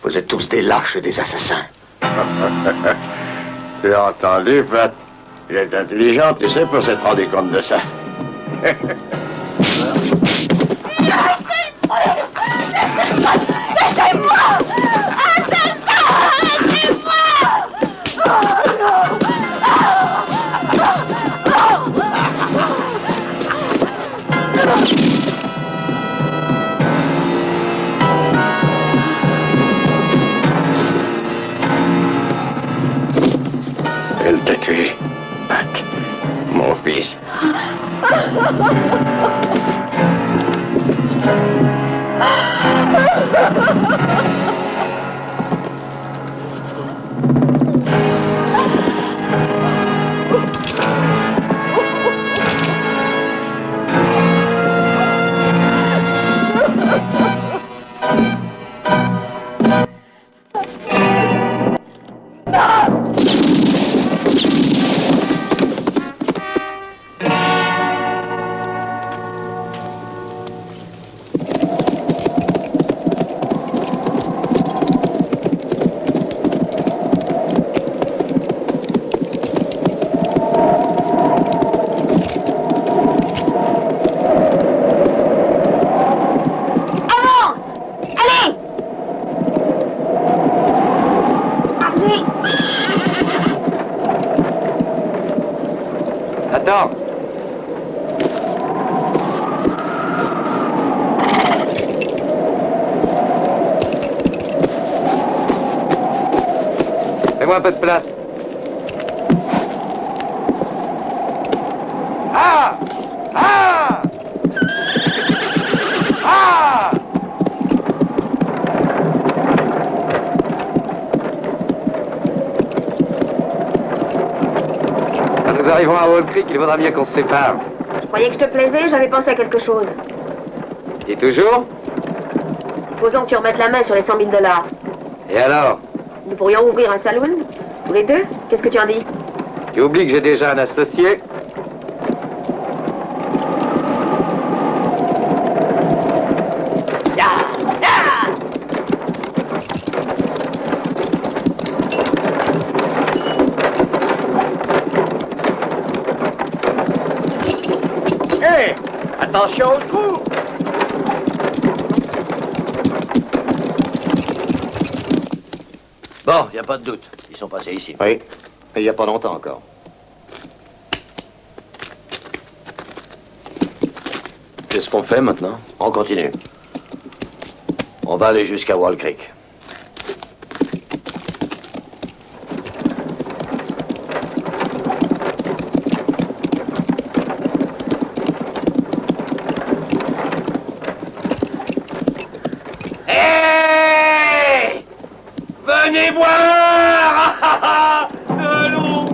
Vous êtes tous des lâches et des assassins. Tu as entendu, Pat? Il est intelligent, tu sais, pour s'être rendu compte de ça. Laissez-moi. Assassin, laissez-moi. Pat, mon fils. Attends. Fais-moi un peu de place. Ah! Ah! Ah! Quand nous arrivons à Wall Creek, il vaudra mieux qu'on se sépare. Je croyais que je te plaisais, j'avais pensé à quelque chose. Et toujours? Supposons que tu remettes la main sur les 100 000 $. Et alors? Nous pourrions ouvrir un saloon, tous les deux. Qu'est-ce que tu en dis? Tu oublies que j'ai déjà un associé? Hé! Attention au trou! Bon, y a pas de doute. Ils sont passés ici. Oui, et il n'y a pas longtemps encore. Qu'est-ce qu'on fait maintenant? On continue. On va aller jusqu'à Wall Creek. Hey! Venez voir! De l'eau!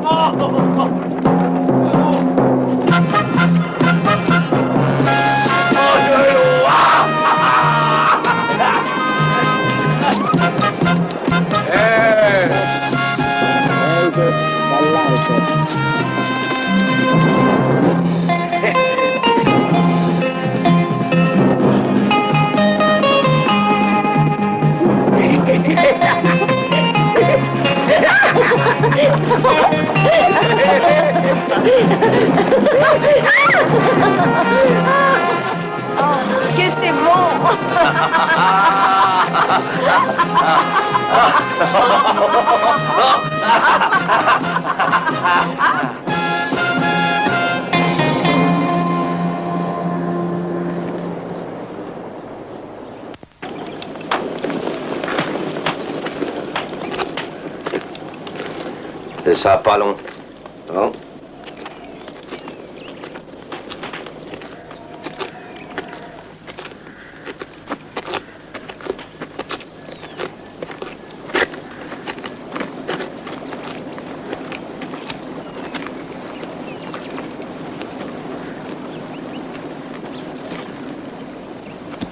Qu'est-ce que c'est bon! C'est ça, pas long. Bon.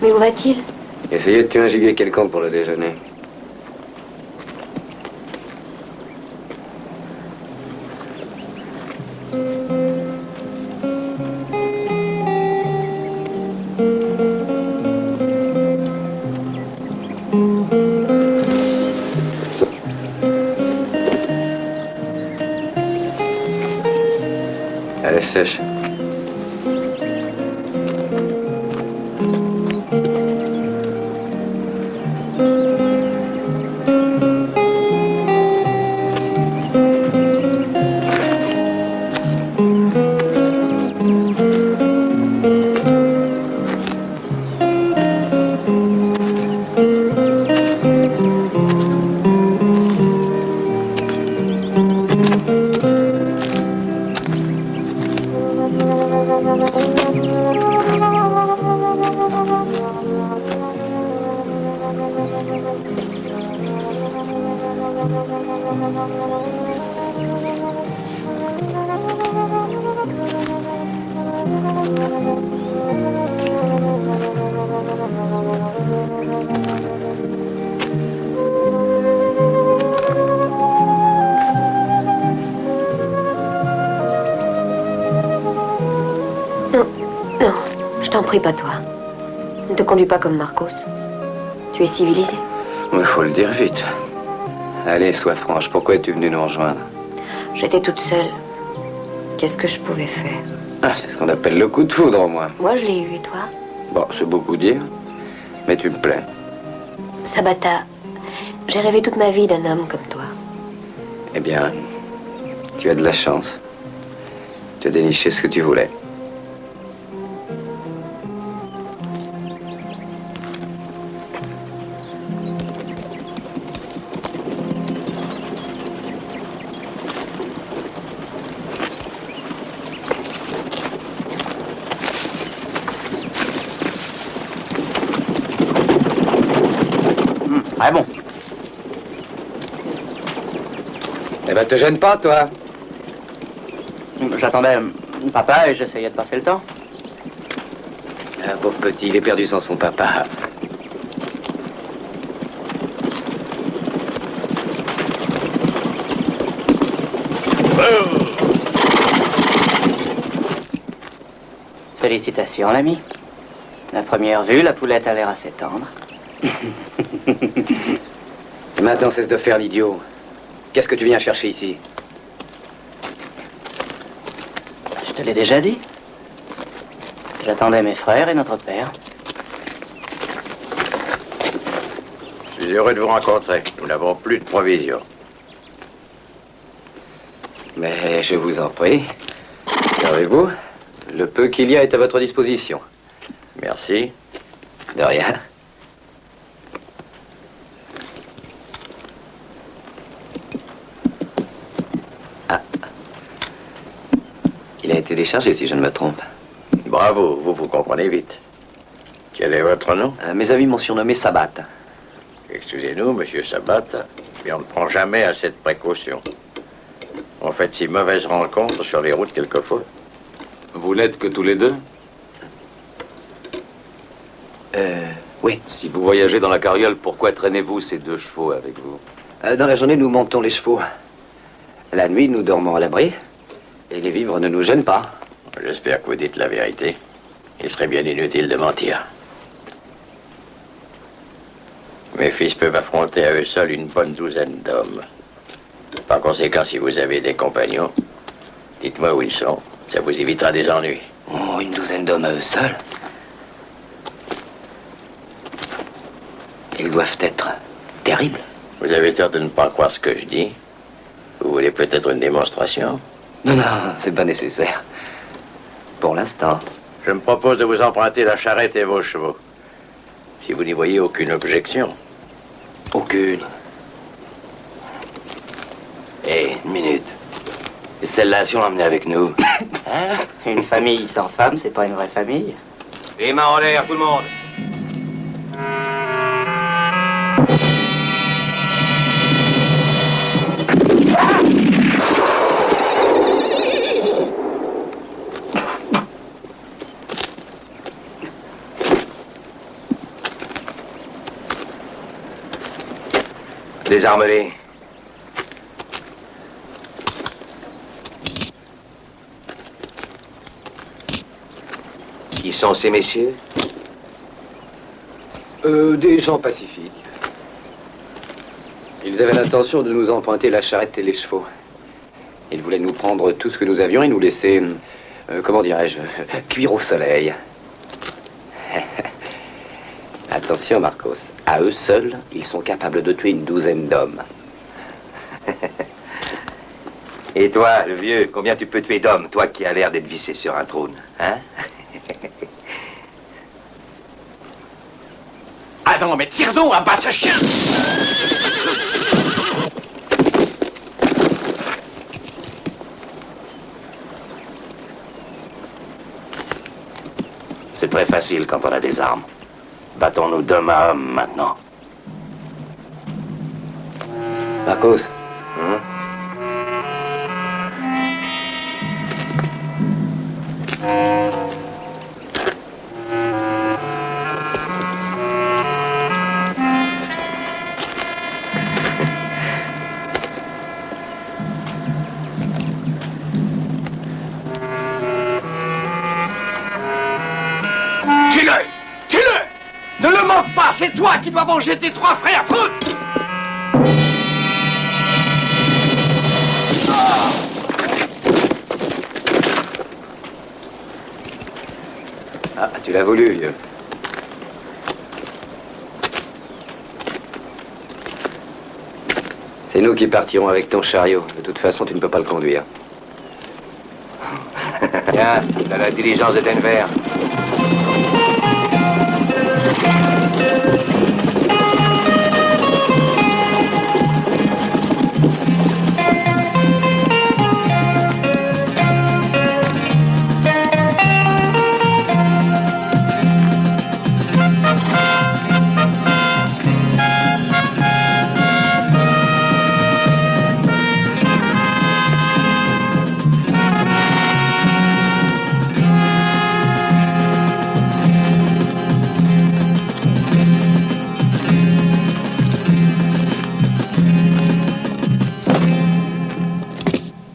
Mais où va-t-il? Essayez de tuer un gibier quelconque pour le déjeuner. Elle est sèche. t'en prie, pas toi. Ne te conduis pas comme Marcos. Tu es civilisé. Il faut le dire vite. Allez, sois franche, pourquoi es-tu venue nous rejoindre? J'étais toute seule. Qu'est-ce que je pouvais faire? Ah, c'est ce qu'on appelle le coup de foudre, au moins. Moi, je l'ai eu, et toi? Bon, c'est beaucoup dire, mais tu me plais. Sabata, j'ai rêvé toute ma vie d'un homme comme toi. Eh bien, tu as de la chance. Tu as déniché ce que tu voulais. Ah bon? Eh ben, te gêne pas, toi. J'attendais papa et j'essayais de passer le temps. Un pauvre petit, il est perdu sans son papa. Félicitations, l'ami. À première vue, la poulette a l'air assez tendre. Et maintenant, cesse de faire l'idiot. Qu'est-ce que tu viens chercher ici? Je te l'ai déjà dit. J'attendais mes frères et notre père. Je suis heureux de vous rencontrer. Nous n'avons plus de provisions. Mais je vous en prie. Servez-vous. Le peu qu'il y a est à votre disposition. Merci. De rien. Ah. Il a été déchargé, si je ne me trompe. Bravo, vous comprenez vite. Quel est votre nom? Mes amis m'ont surnommé Sabat. Excusez-nous, monsieur Sabat, mais on ne prend jamais assez de précautions. On fait de si mauvaises rencontres sur les routes quelquefois. Vous n'êtes que tous les deux? Oui. Si vous voyagez dans la carriole, pourquoi traînez-vous ces deux chevaux avec vous? Dans la journée, nous montons les chevaux. La nuit, nous dormons à l'abri. Et les vivres ne nous gênent pas. J'espère que vous dites la vérité. Il serait bien inutile de mentir. Mes fils peuvent affronter à eux seuls une bonne douzaine d'hommes. Par conséquent, si vous avez des compagnons, dites-moi où ils sont. Ça vous évitera des ennuis. Oh, une douzaine d'hommes à eux seuls? Ils doivent être terribles. Vous avez tort de ne pas croire ce que je dis. Vous voulez peut-être une démonstration? Non, non, c'est pas nécessaire. Pour l'instant. Je me propose de vous emprunter la charrette et vos chevaux. Si vous n'y voyez aucune objection. Aucune. Hé, une minute. Et celle-là, si on l'emmenait avec nous? Hein? Une famille sans femme, c'est pas une vraie famille. Les mains en l'air, tout le monde. Désarme-les. Qui sont ces messieurs? Des gens pacifiques. Ils avaient l'intention de nous emprunter la charrette et les chevaux. Ils voulaient nous prendre tout ce que nous avions et nous laisser, comment dirais-je, cuire au soleil. Attention, Marcos. À eux seuls, ils sont capables de tuer une douzaine d'hommes. Et toi, le vieux, combien tu peux tuer d'hommes, toi qui as l'air d'être vissé sur un trône, hein? Ah non, mais tire donc à bas ce chien! C'est très facile quand on a des armes. Battons-nous d'homme à homme maintenant. Marcos. c'est toi qui dois venger tes 3 frères, foot! Ah, tu l'as voulu, vieux. C'est nous qui partirons avec ton chariot. De toute façon, tu ne peux pas le conduire. Tiens, t'as la diligence de Denver.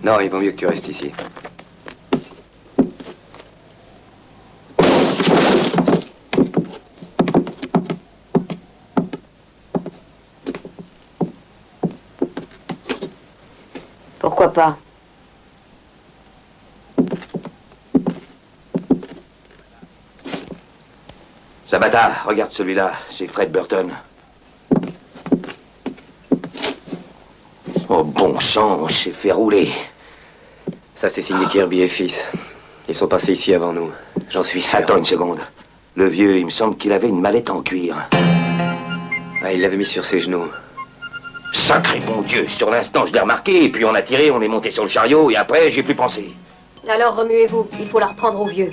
Non, il vaut mieux que tu restes ici. Pourquoi pas? Sabata, regarde celui-là, c'est Fred Burton. Oh bon sang, on s'est fait rouler. Ça, c'est signé Kirby et fils. Ils sont passés ici avant nous. J'en suis sûr. Attends une seconde. Le vieux, il me semble qu'il avait une mallette en cuir. Ah, il l'avait mis sur ses genoux. Sacré bon Dieu, sur l'instant, je l'ai remarqué, et puis on a tiré, on est monté sur le chariot, et après, j'ai plus pensé. Alors remuez-vous, il faut la reprendre au vieux.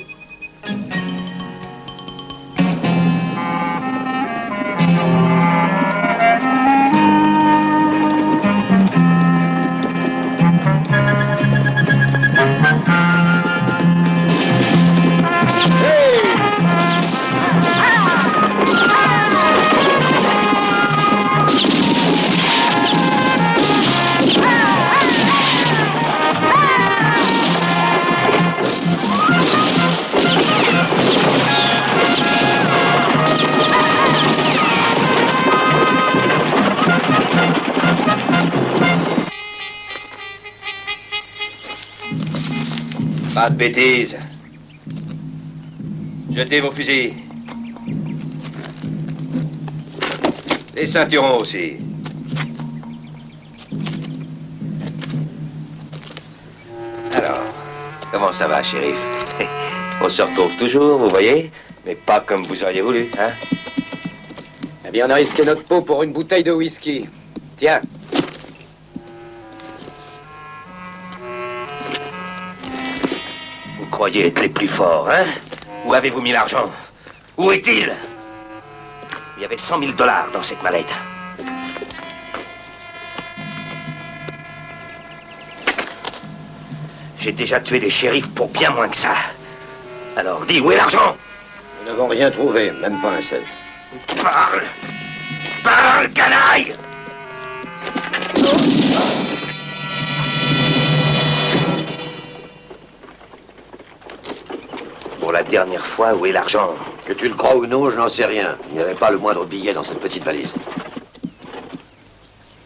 Pas de bêtises. Jetez vos fusils. Les ceinturons aussi. Alors, comment ça va, shérif? On se retrouve toujours, vous voyez? Mais pas comme vous auriez voulu, hein? Eh bien, on a risqué notre peau pour une bouteille de whisky. Tiens. Vous croyez être les plus forts, hein? Où avez-vous mis l'argent? Où est-il? Il y avait 100 000 $ dans cette mallette. J'ai déjà tué des shérifs pour bien moins que ça. Alors, dis, où est l'argent? Nous n'avons rien trouvé, même pas un seul. Parle! Parle, canaille! Pour la dernière fois, où est l'argent? Que tu le crois ou non, je n'en sais rien. Il n'y avait pas le moindre billet dans cette petite valise.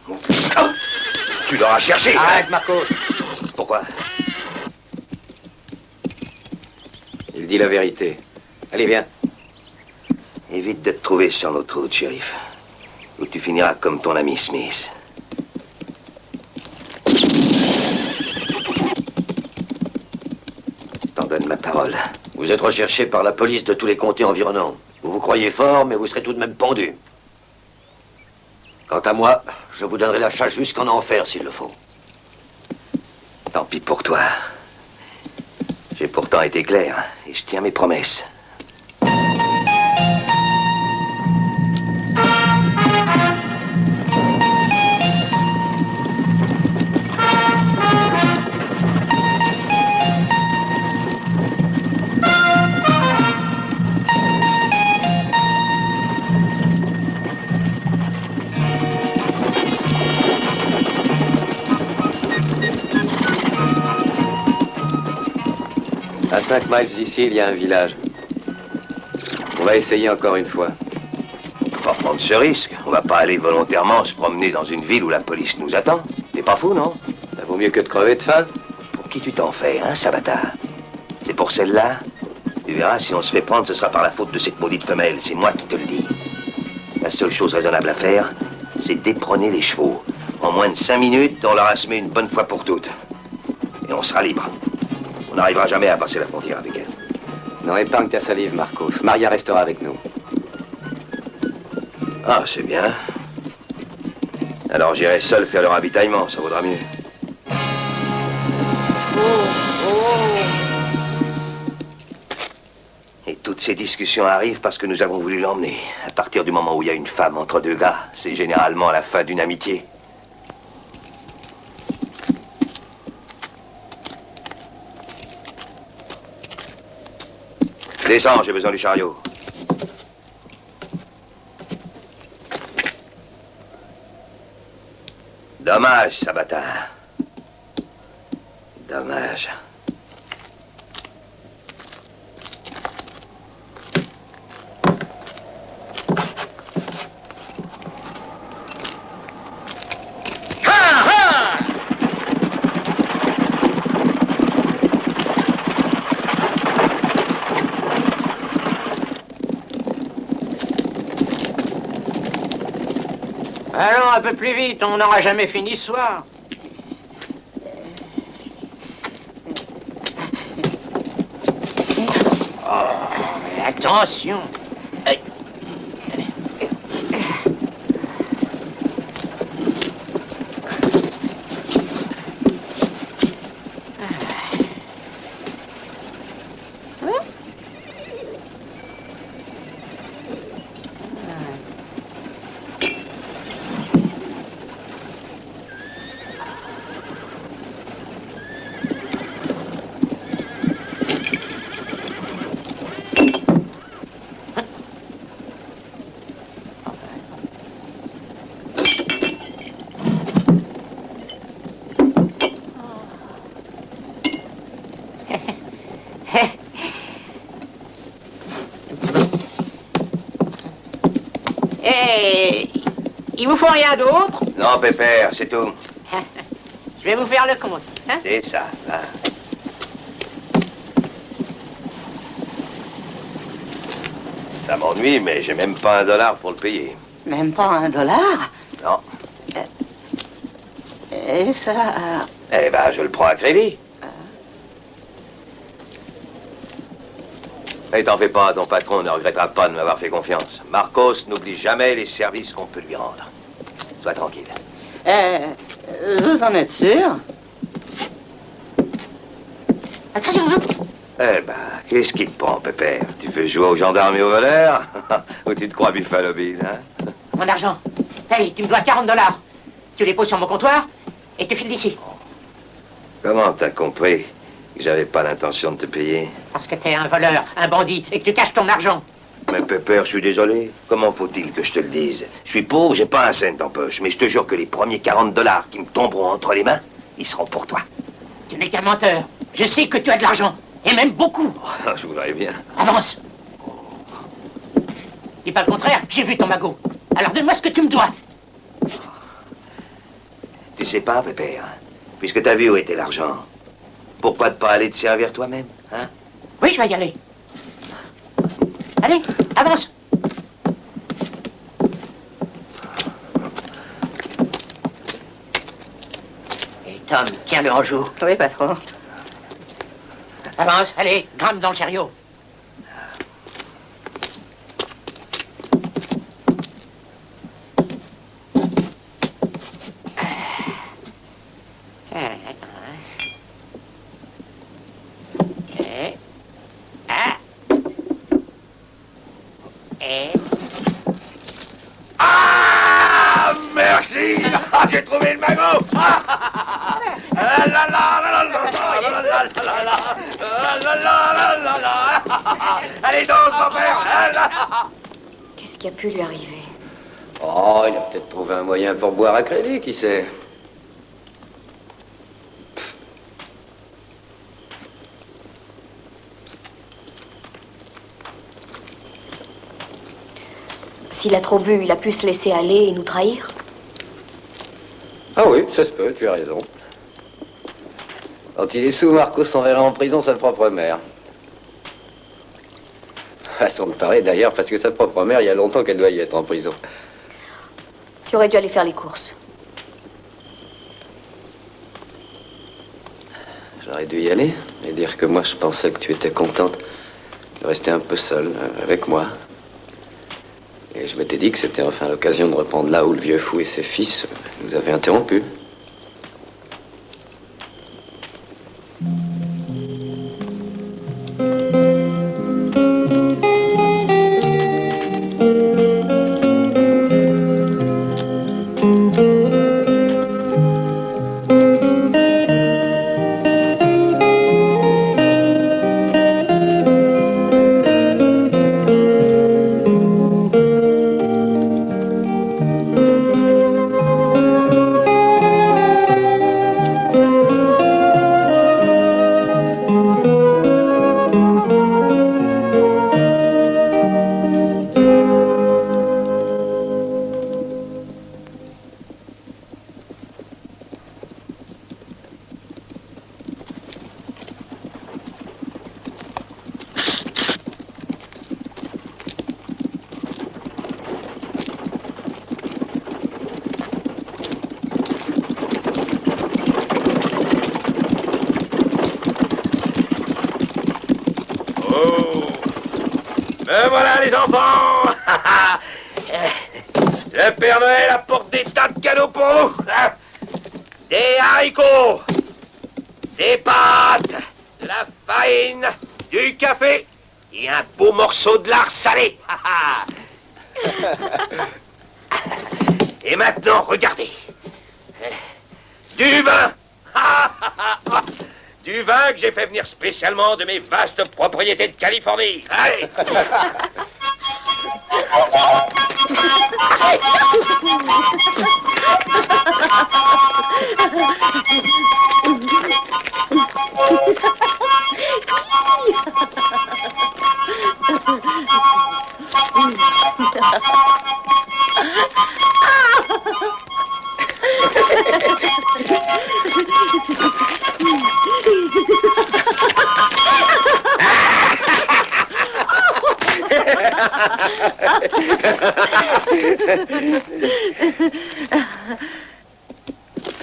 Oh, tu l'auras cherché! Arrête, Marcos! Pourquoi? Il dit la vérité. Allez, viens. Évite de te trouver sur notre route, shérif. Ou tu finiras comme ton ami Smith. Je t'en donne ma parole. Vous êtes recherché par la police de tous les comtés environnants. Vous vous croyez fort, mais vous serez tout de même pendu. Quant à moi, je vous donnerai la chasse jusqu'en enfer s'il le faut. Tant pis pour toi. J'ai pourtant été clair, et je tiens mes promesses. À 5 miles d'ici, il y a un village. On va essayer encore une fois. pas prendre ce risque. On va pas aller volontairement se promener dans une ville où la police nous attend. T'es pas fou, non? Ça vaut mieux que de crever de faim. Pour qui tu t'en fais, hein, Sabata? C'est pour celle-là? Tu verras, si on se fait prendre, ce sera par la faute de cette maudite femelle. C'est moi qui te le dis. La seule chose raisonnable à faire, c'est d'éperonner les chevaux. En moins de 5 minutes, on leur a semé une bonne fois pour toutes. Et on sera libre. On n'arrivera jamais à passer la frontière avec elle. Non, épargne ta salive, Marcos. Maria restera avec nous. Ah, c'est bien. Alors j'irai seul faire le ravitaillement, ça vaudra mieux. Et toutes ces discussions arrivent parce que nous avons voulu l'emmener. À partir du moment où il y a une femme entre deux gars, c'est généralement la fin d'une amitié. Descends, j'ai besoin du chariot. Dommage, Sabata. Dommage. Allons, un peu plus vite, on n'aura jamais fini ce soir. Oh, mais attention. Il vous faut rien d'autre? Non, Pépère, c'est tout. Je vais vous faire le compte. Hein? C'est ça, là. Ça m'ennuie, mais j'ai même pas $1 pour le payer. Même pas $1? Non. Et ça... Eh ben, je le prends à crédit. Et t'en fais pas, ton patron ne regrettera pas de m'avoir fait confiance. Marcos n'oublie jamais les services qu'on peut lui rendre. Sois tranquille. Vous en êtes sûr? Attention, hein? Eh ben, qu'est-ce qui te prend, Pépère? Tu veux jouer aux gendarmes et aux voleurs? Ou tu te crois Buffalo Bill, hein? Mon argent. Hey, tu me dois $40. Tu les poses sur mon comptoir et tu files d'ici. Comment t'as compris que j'avais pas l'intention de te payer? Parce que t'es un voleur, un bandit et que tu caches ton argent. Mais Pépère, je suis désolé. Comment faut-il que je te le dise? Je suis pauvre, j'ai pas un cent en poche, mais je te jure que les premiers $40 qui me tomberont entre les mains, ils seront pour toi. Tu n'es qu'un menteur. Je sais que tu as de l'argent. Et même beaucoup. Oh, je voudrais bien. Avance. Dis pas le contraire, j'ai vu ton magot. Alors donne-moi ce que tu me dois. Tu sais pas, Pépère, puisque t'as vu où était l'argent, pourquoi ne pas aller te servir toi-même, hein? Oui, je vais y aller. Allez, avance. Et Tom, tiens-le en joue. Oui, patron. Avance, allez, grimpe dans le chariot. Ah, merci! Ah, j'ai trouvé le magot! Allez, danse, mon père! Qu'est-ce qui a pu lui arriver? Oh, il a peut-être trouvé un moyen pour boire à crédit, qui sait? S'il a trop bu, il a pu se laisser aller et nous trahir. Ah oui, ça se peut, tu as raison. Quand il est sous, Marcos s'enverra en prison sa propre mère. Façon de parler d'ailleurs, parce que sa propre mère, il y a longtemps qu'elle doit y être en prison. Tu aurais dû aller faire les courses. J'aurais dû y aller et dire que moi, je pensais que tu étais contente de rester un peu seule avec moi. Et je m'étais dit que c'était enfin l'occasion de reprendre là où le vieux fou et ses fils nous avaient interrompus. Me voilà les enfants. Le Père Noël apporte des tas de cadeaux pour vous. Des haricots, des pâtes, de la farine, du café et un beau morceau de lard salé. Et maintenant, regardez. Du vin. Du vin que j'ai fait venir spécialement de mes vastes propriétés de Californie. Allez.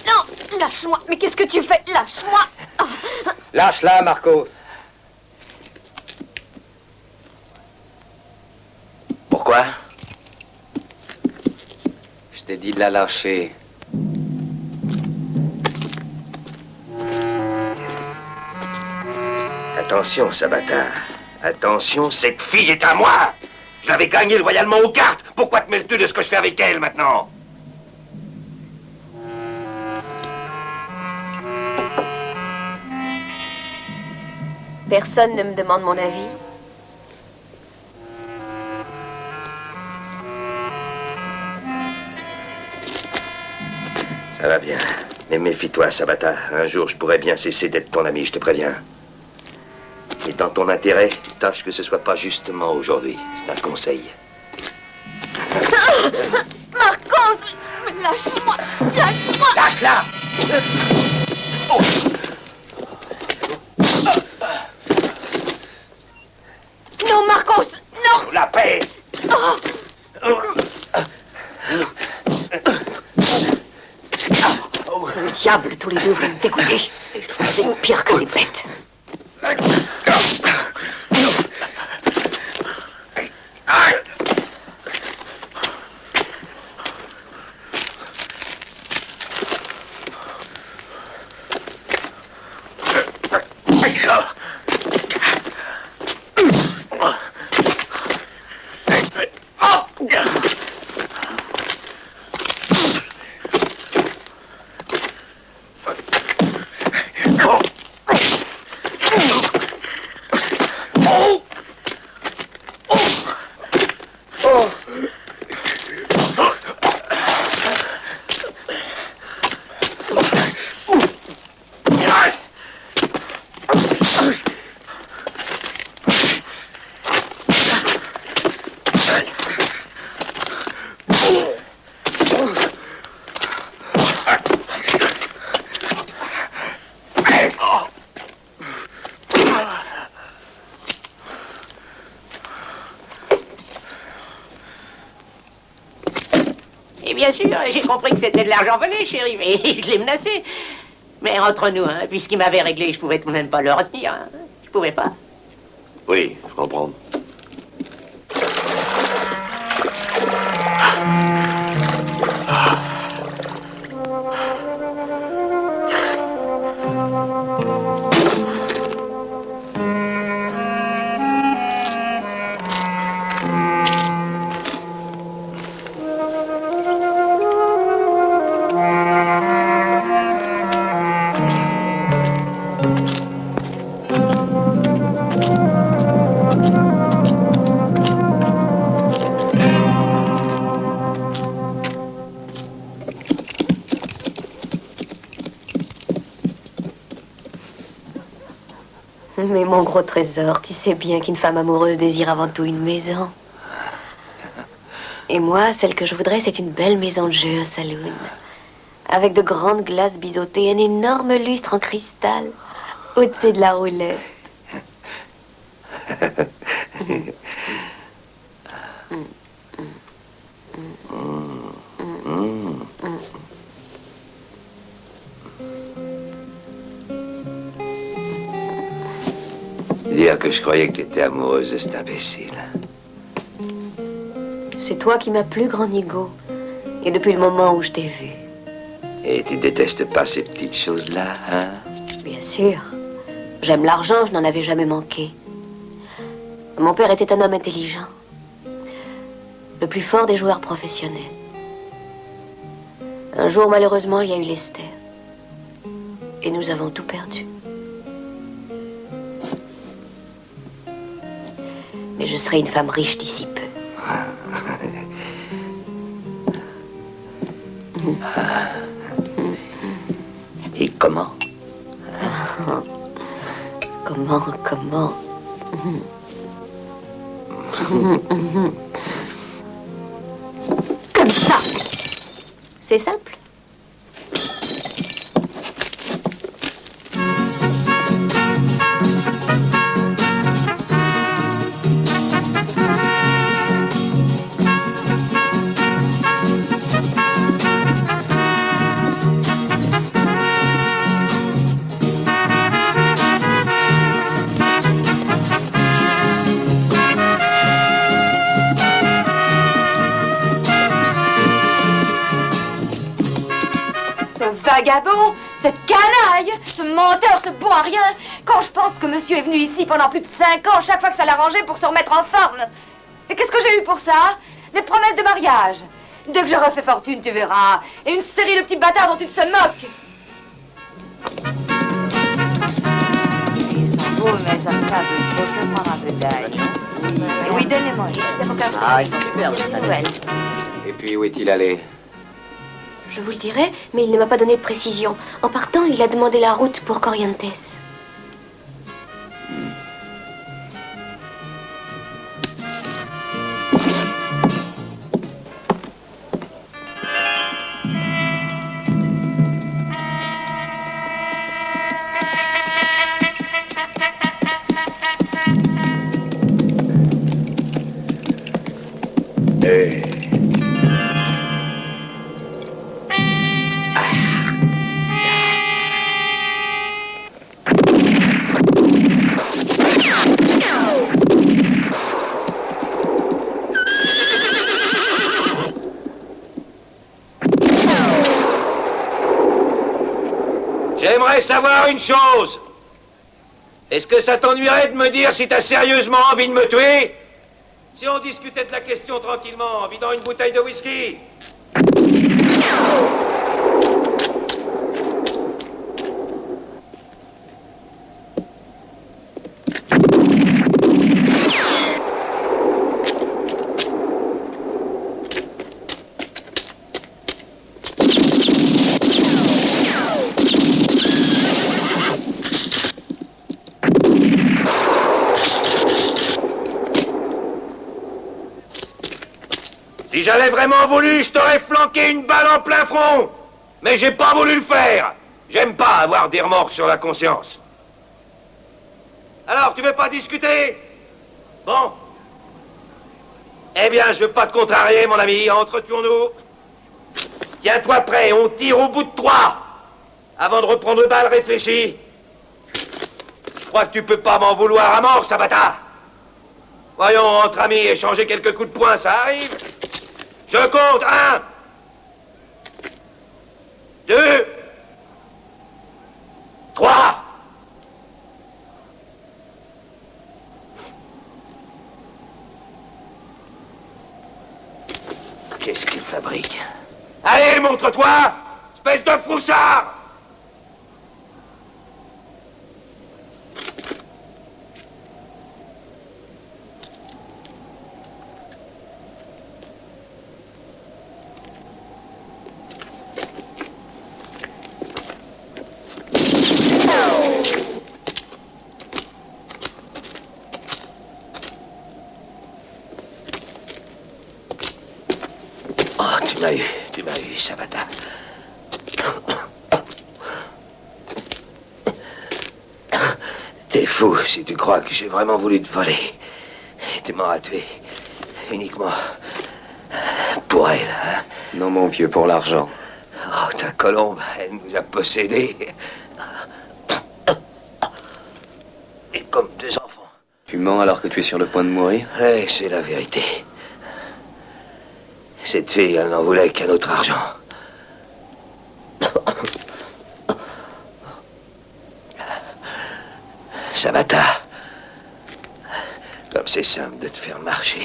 Non, lâche-moi. Mais qu'est-ce que tu fais? Lâche-moi. Lâche-la, Marcos. Pourquoi? Je t'ai dit de la lâcher. Attention, Sabata. Attention, cette fille est à moi. Je l'avais gagnée loyalement aux cartes. Pourquoi te mêles-tu de ce que je fais avec elle maintenant? Personne ne me demande mon avis. Ça va bien. Mais méfie-toi, Sabata. Un jour, je pourrais bien cesser d'être ton ami, je te préviens. Et dans ton intérêt, tâche que ce soit pas justement aujourd'hui. C'est un conseil. Marcos, mais lâche-moi. Lâche-moi. Lâche-la. Non, Marcos, non. La paix. Diable, tous les deux, vous me dégoûtez. Vous êtes pire que les bêtes. bien sûr, j'ai compris que c'était de l'argent volé, chérie, mais je l'ai menacé. Mais entre nous, hein, puisqu'il m'avait réglé, je pouvais tout de même pas le retenir. Hein. Je pouvais pas. Oui, je comprends. Mais mon gros trésor, tu sais bien qu'une femme amoureuse désire avant tout une maison. Et moi, celle que je voudrais, c'est une belle maison de jeu, un saloon. Avec de grandes glaces biseautées, un énorme lustre en cristal au-dessus de la roulette. Dire que je croyais que t'étais amoureuse de cet imbécile. C'est toi qui m'as plus grand ego. Et depuis le moment où je t'ai vu. Et tu détestes pas ces petites choses-là, hein? Bien sûr. J'aime l'argent, je n'en avais jamais manqué. Mon père était un homme intelligent. Le plus fort des joueurs professionnels. Un jour, malheureusement, il y a eu Lester. Et nous avons tout perdu. Mais je serai une femme riche d'ici peu. Et comment? Comment? Comme ça. C'est simple. Vagabond, cette canaille, ce menteur, ce bon à rien. Quand je pense que monsieur est venu ici pendant plus de 5 ans, chaque fois que ça l'arrangeait pour se remettre en forme. Et qu'est-ce que j'ai eu pour ça? Des promesses de mariage. Dès que je refais fortune, tu verras. Et une série de petits bâtards dont tu te moques. Ils sont beaux, mais ça me tape. Faut que je prendre un peu d'ail. Oui, donnez-moi. Ah, ils sont superbes. Et puis, où est-il allé? Je vous le dirai, mais il ne m'a pas donné de précision. En partant, il a demandé la route pour Corrientes. J'aimerais savoir une chose. Est-ce que ça t'ennuierait de me dire si t'as sérieusement envie de me tuer? Si on discutait de la question tranquillement, en vidant une bouteille de whisky. Si j'avais vraiment voulu, je t'aurais flanqué une balle en plein front. Mais j'ai pas voulu le faire. J'aime pas avoir des remords sur la conscience. Alors, tu veux pas discuter? Bon. Eh bien, je veux pas te contrarier, mon ami. Entretuons-nous. Tiens-toi prêt, on tire au bout de 3. Avant de reprendre balle, réfléchis. Je crois que tu peux pas m'en vouloir à mort, Sabata. Voyons, entre amis, échanger quelques coups de poing, ça arrive. Je compte. 1, 2, 3. Qu'est-ce qu'il fabrique? Allez, montre-toi, espèce de froussard! Tu m'as eu, Sabata. T'es fou si tu crois que j'ai vraiment voulu te voler. Tu m'auras tué uniquement pour elle, hein? Non, mon vieux, pour l'argent. Oh, ta colombe, elle nous a possédés. Et comme 2 enfants. Tu mens alors que tu es sur le point de mourir? Oui, c'est la vérité. Cette fille, elle n'en voulait qu'à notre argent. Sabata, comme c'est simple de te faire marcher.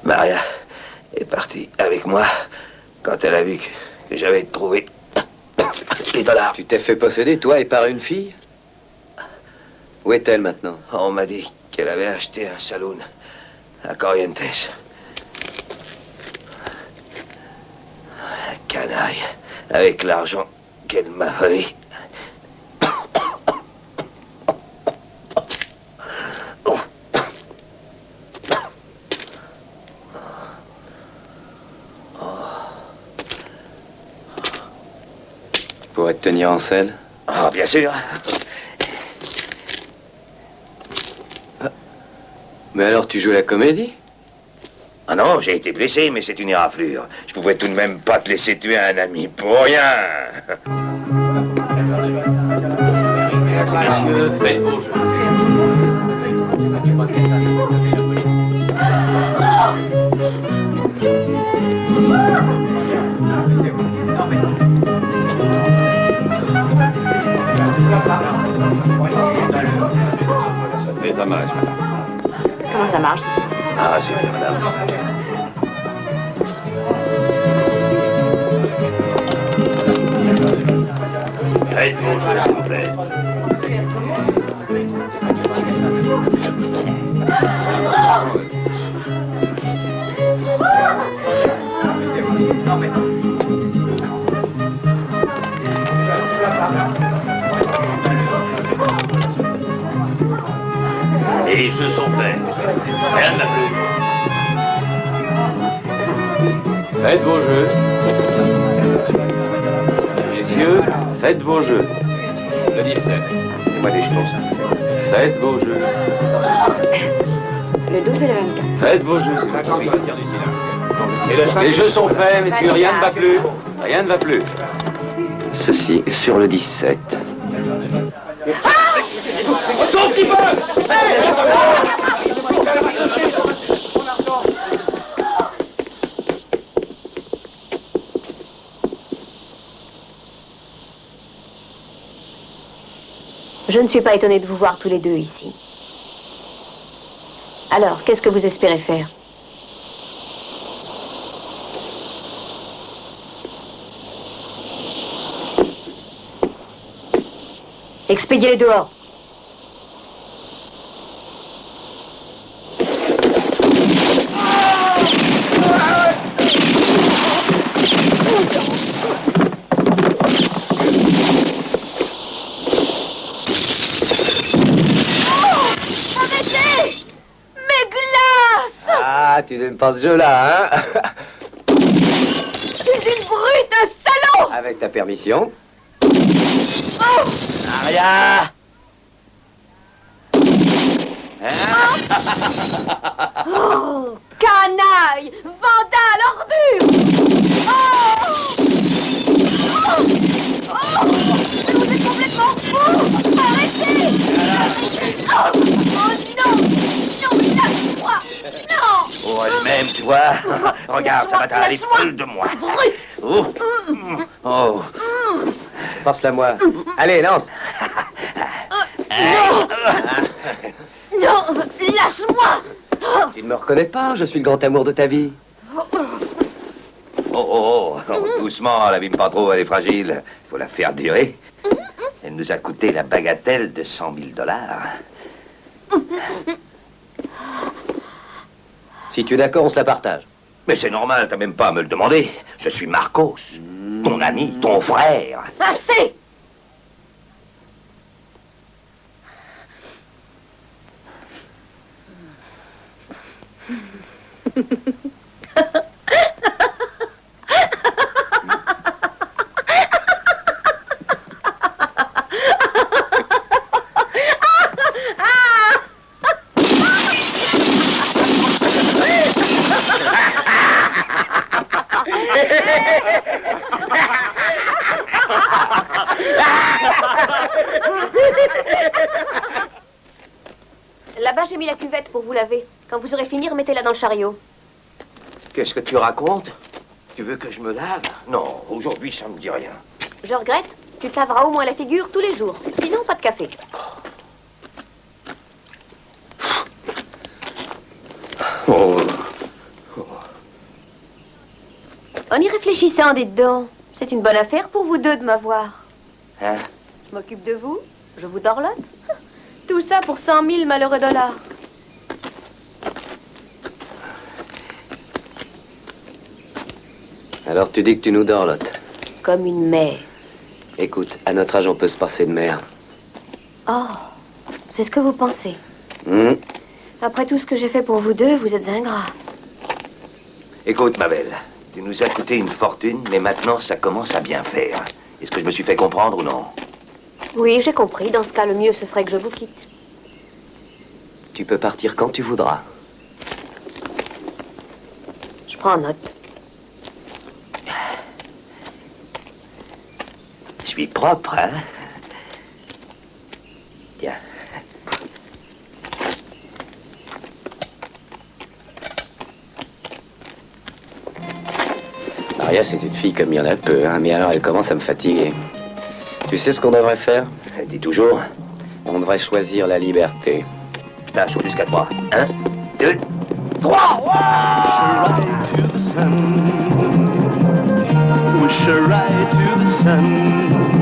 Maria est partie avec moi quand elle a vu que j'avais trouvé les $. Tu t'es fait posséder, toi, et par une fille? Où est-elle maintenant? On m'a dit qu'elle avait acheté un saloon à Corrientes. Un canaille, avec l'argent qu'elle m'a volé. Tu pourrais te tenir en selle? Ah, bien sûr. Mais alors tu joues la comédie? Ah non, j'ai été blessé, mais c'est une éraflure. Je pouvais tout de même pas te laisser tuer un ami pour rien. Messieurs, faites vos jeux. Ça te fait hommage, madame. Comment ça marche, ça? Ah, c'est bien, madame. Faites vos jeux, s'il vous plaît. Et les jeux sont faits. Rien ne m'a plu. Faites vos jeux. Messieurs, faites vos jeux. Le 17. Fais-moi des jetons. Faites vos jeux. Le 12 et le 24. Faites vos jeux. 50, je tiens d'ici là. Et le 5, Les jeux sont faits, messieurs, rien ne va plus. Rien ne va plus. Ceci sur le 17. Sauf qui peut. Je ne suis pas étonnée de vous voir tous les deux ici. Alors, qu'est-ce que vous espérez faire? Expédiez-les dehors. Ah, tu n'aimes pas ce jeu-là, hein? Tu es une brute, un salaud! Avec ta permission. Oh! Maria! Oh! Canaille! Vandale! Ordure! Vous êtes complètement fou! Arrêtez! Oh non! Non, lâche-moi! Non! Oh, elle-même, tu vois. Regarde, ça va t'aller folle de moi. Oh. Oh. Passe-la moi. Allez, lance. Non! Lâche-moi! Tu ne me reconnais pas, je suis le grand amour de ta vie. Oh, doucement, l'abîme pas trop, elle est fragile. Il faut la faire durer. Elle nous a coûté la bagatelle de 100 000 $. Si tu es d'accord, on se la partage. Mais c'est normal, t'as même pas à me le demander. Je suis Marcos, ton ami, ton frère. Assez! Là-bas, j'ai mis la cuvette pour vous laver. Quand vous aurez fini, remettez-la dans le chariot. Qu'est-ce que tu racontes? Tu veux que je me lave? Non, aujourd'hui, ça me dit rien. Je regrette. Tu te laveras au moins la figure tous les jours. Sinon, pas de café. Oh. En y réfléchissant, dites donc. C'est une bonne affaire pour vous deux de m'avoir. Hein? Je m'occupe de vous, je vous dorlote. Tout ça pour 100 000 malheureux dollars. Alors tu dis que tu nous dorlotes. Comme une mère. Écoute, à notre âge, on peut se passer de mère. Oh, c'est ce que vous pensez. Après tout ce que j'ai fait pour vous deux, vous êtes ingrats. Écoute, ma belle, tu nous as coûté une fortune, mais maintenant, ça commence à bien faire. Est-ce que je me suis fait comprendre ou non? Oui, j'ai compris. Dans ce cas, le mieux, ce serait que je vous quitte. Tu peux partir quand tu voudras. Je prends note. Je suis propre, hein? Tiens. Maria, c'est une fille comme il y en a peu, hein, mais alors elle commence à me fatiguer. Tu sais ce qu'on devrait faire? Dis toujours. On devrait choisir la liberté. Tâche jusqu'à 3. 1, 2, 3! Wish her right to the sun.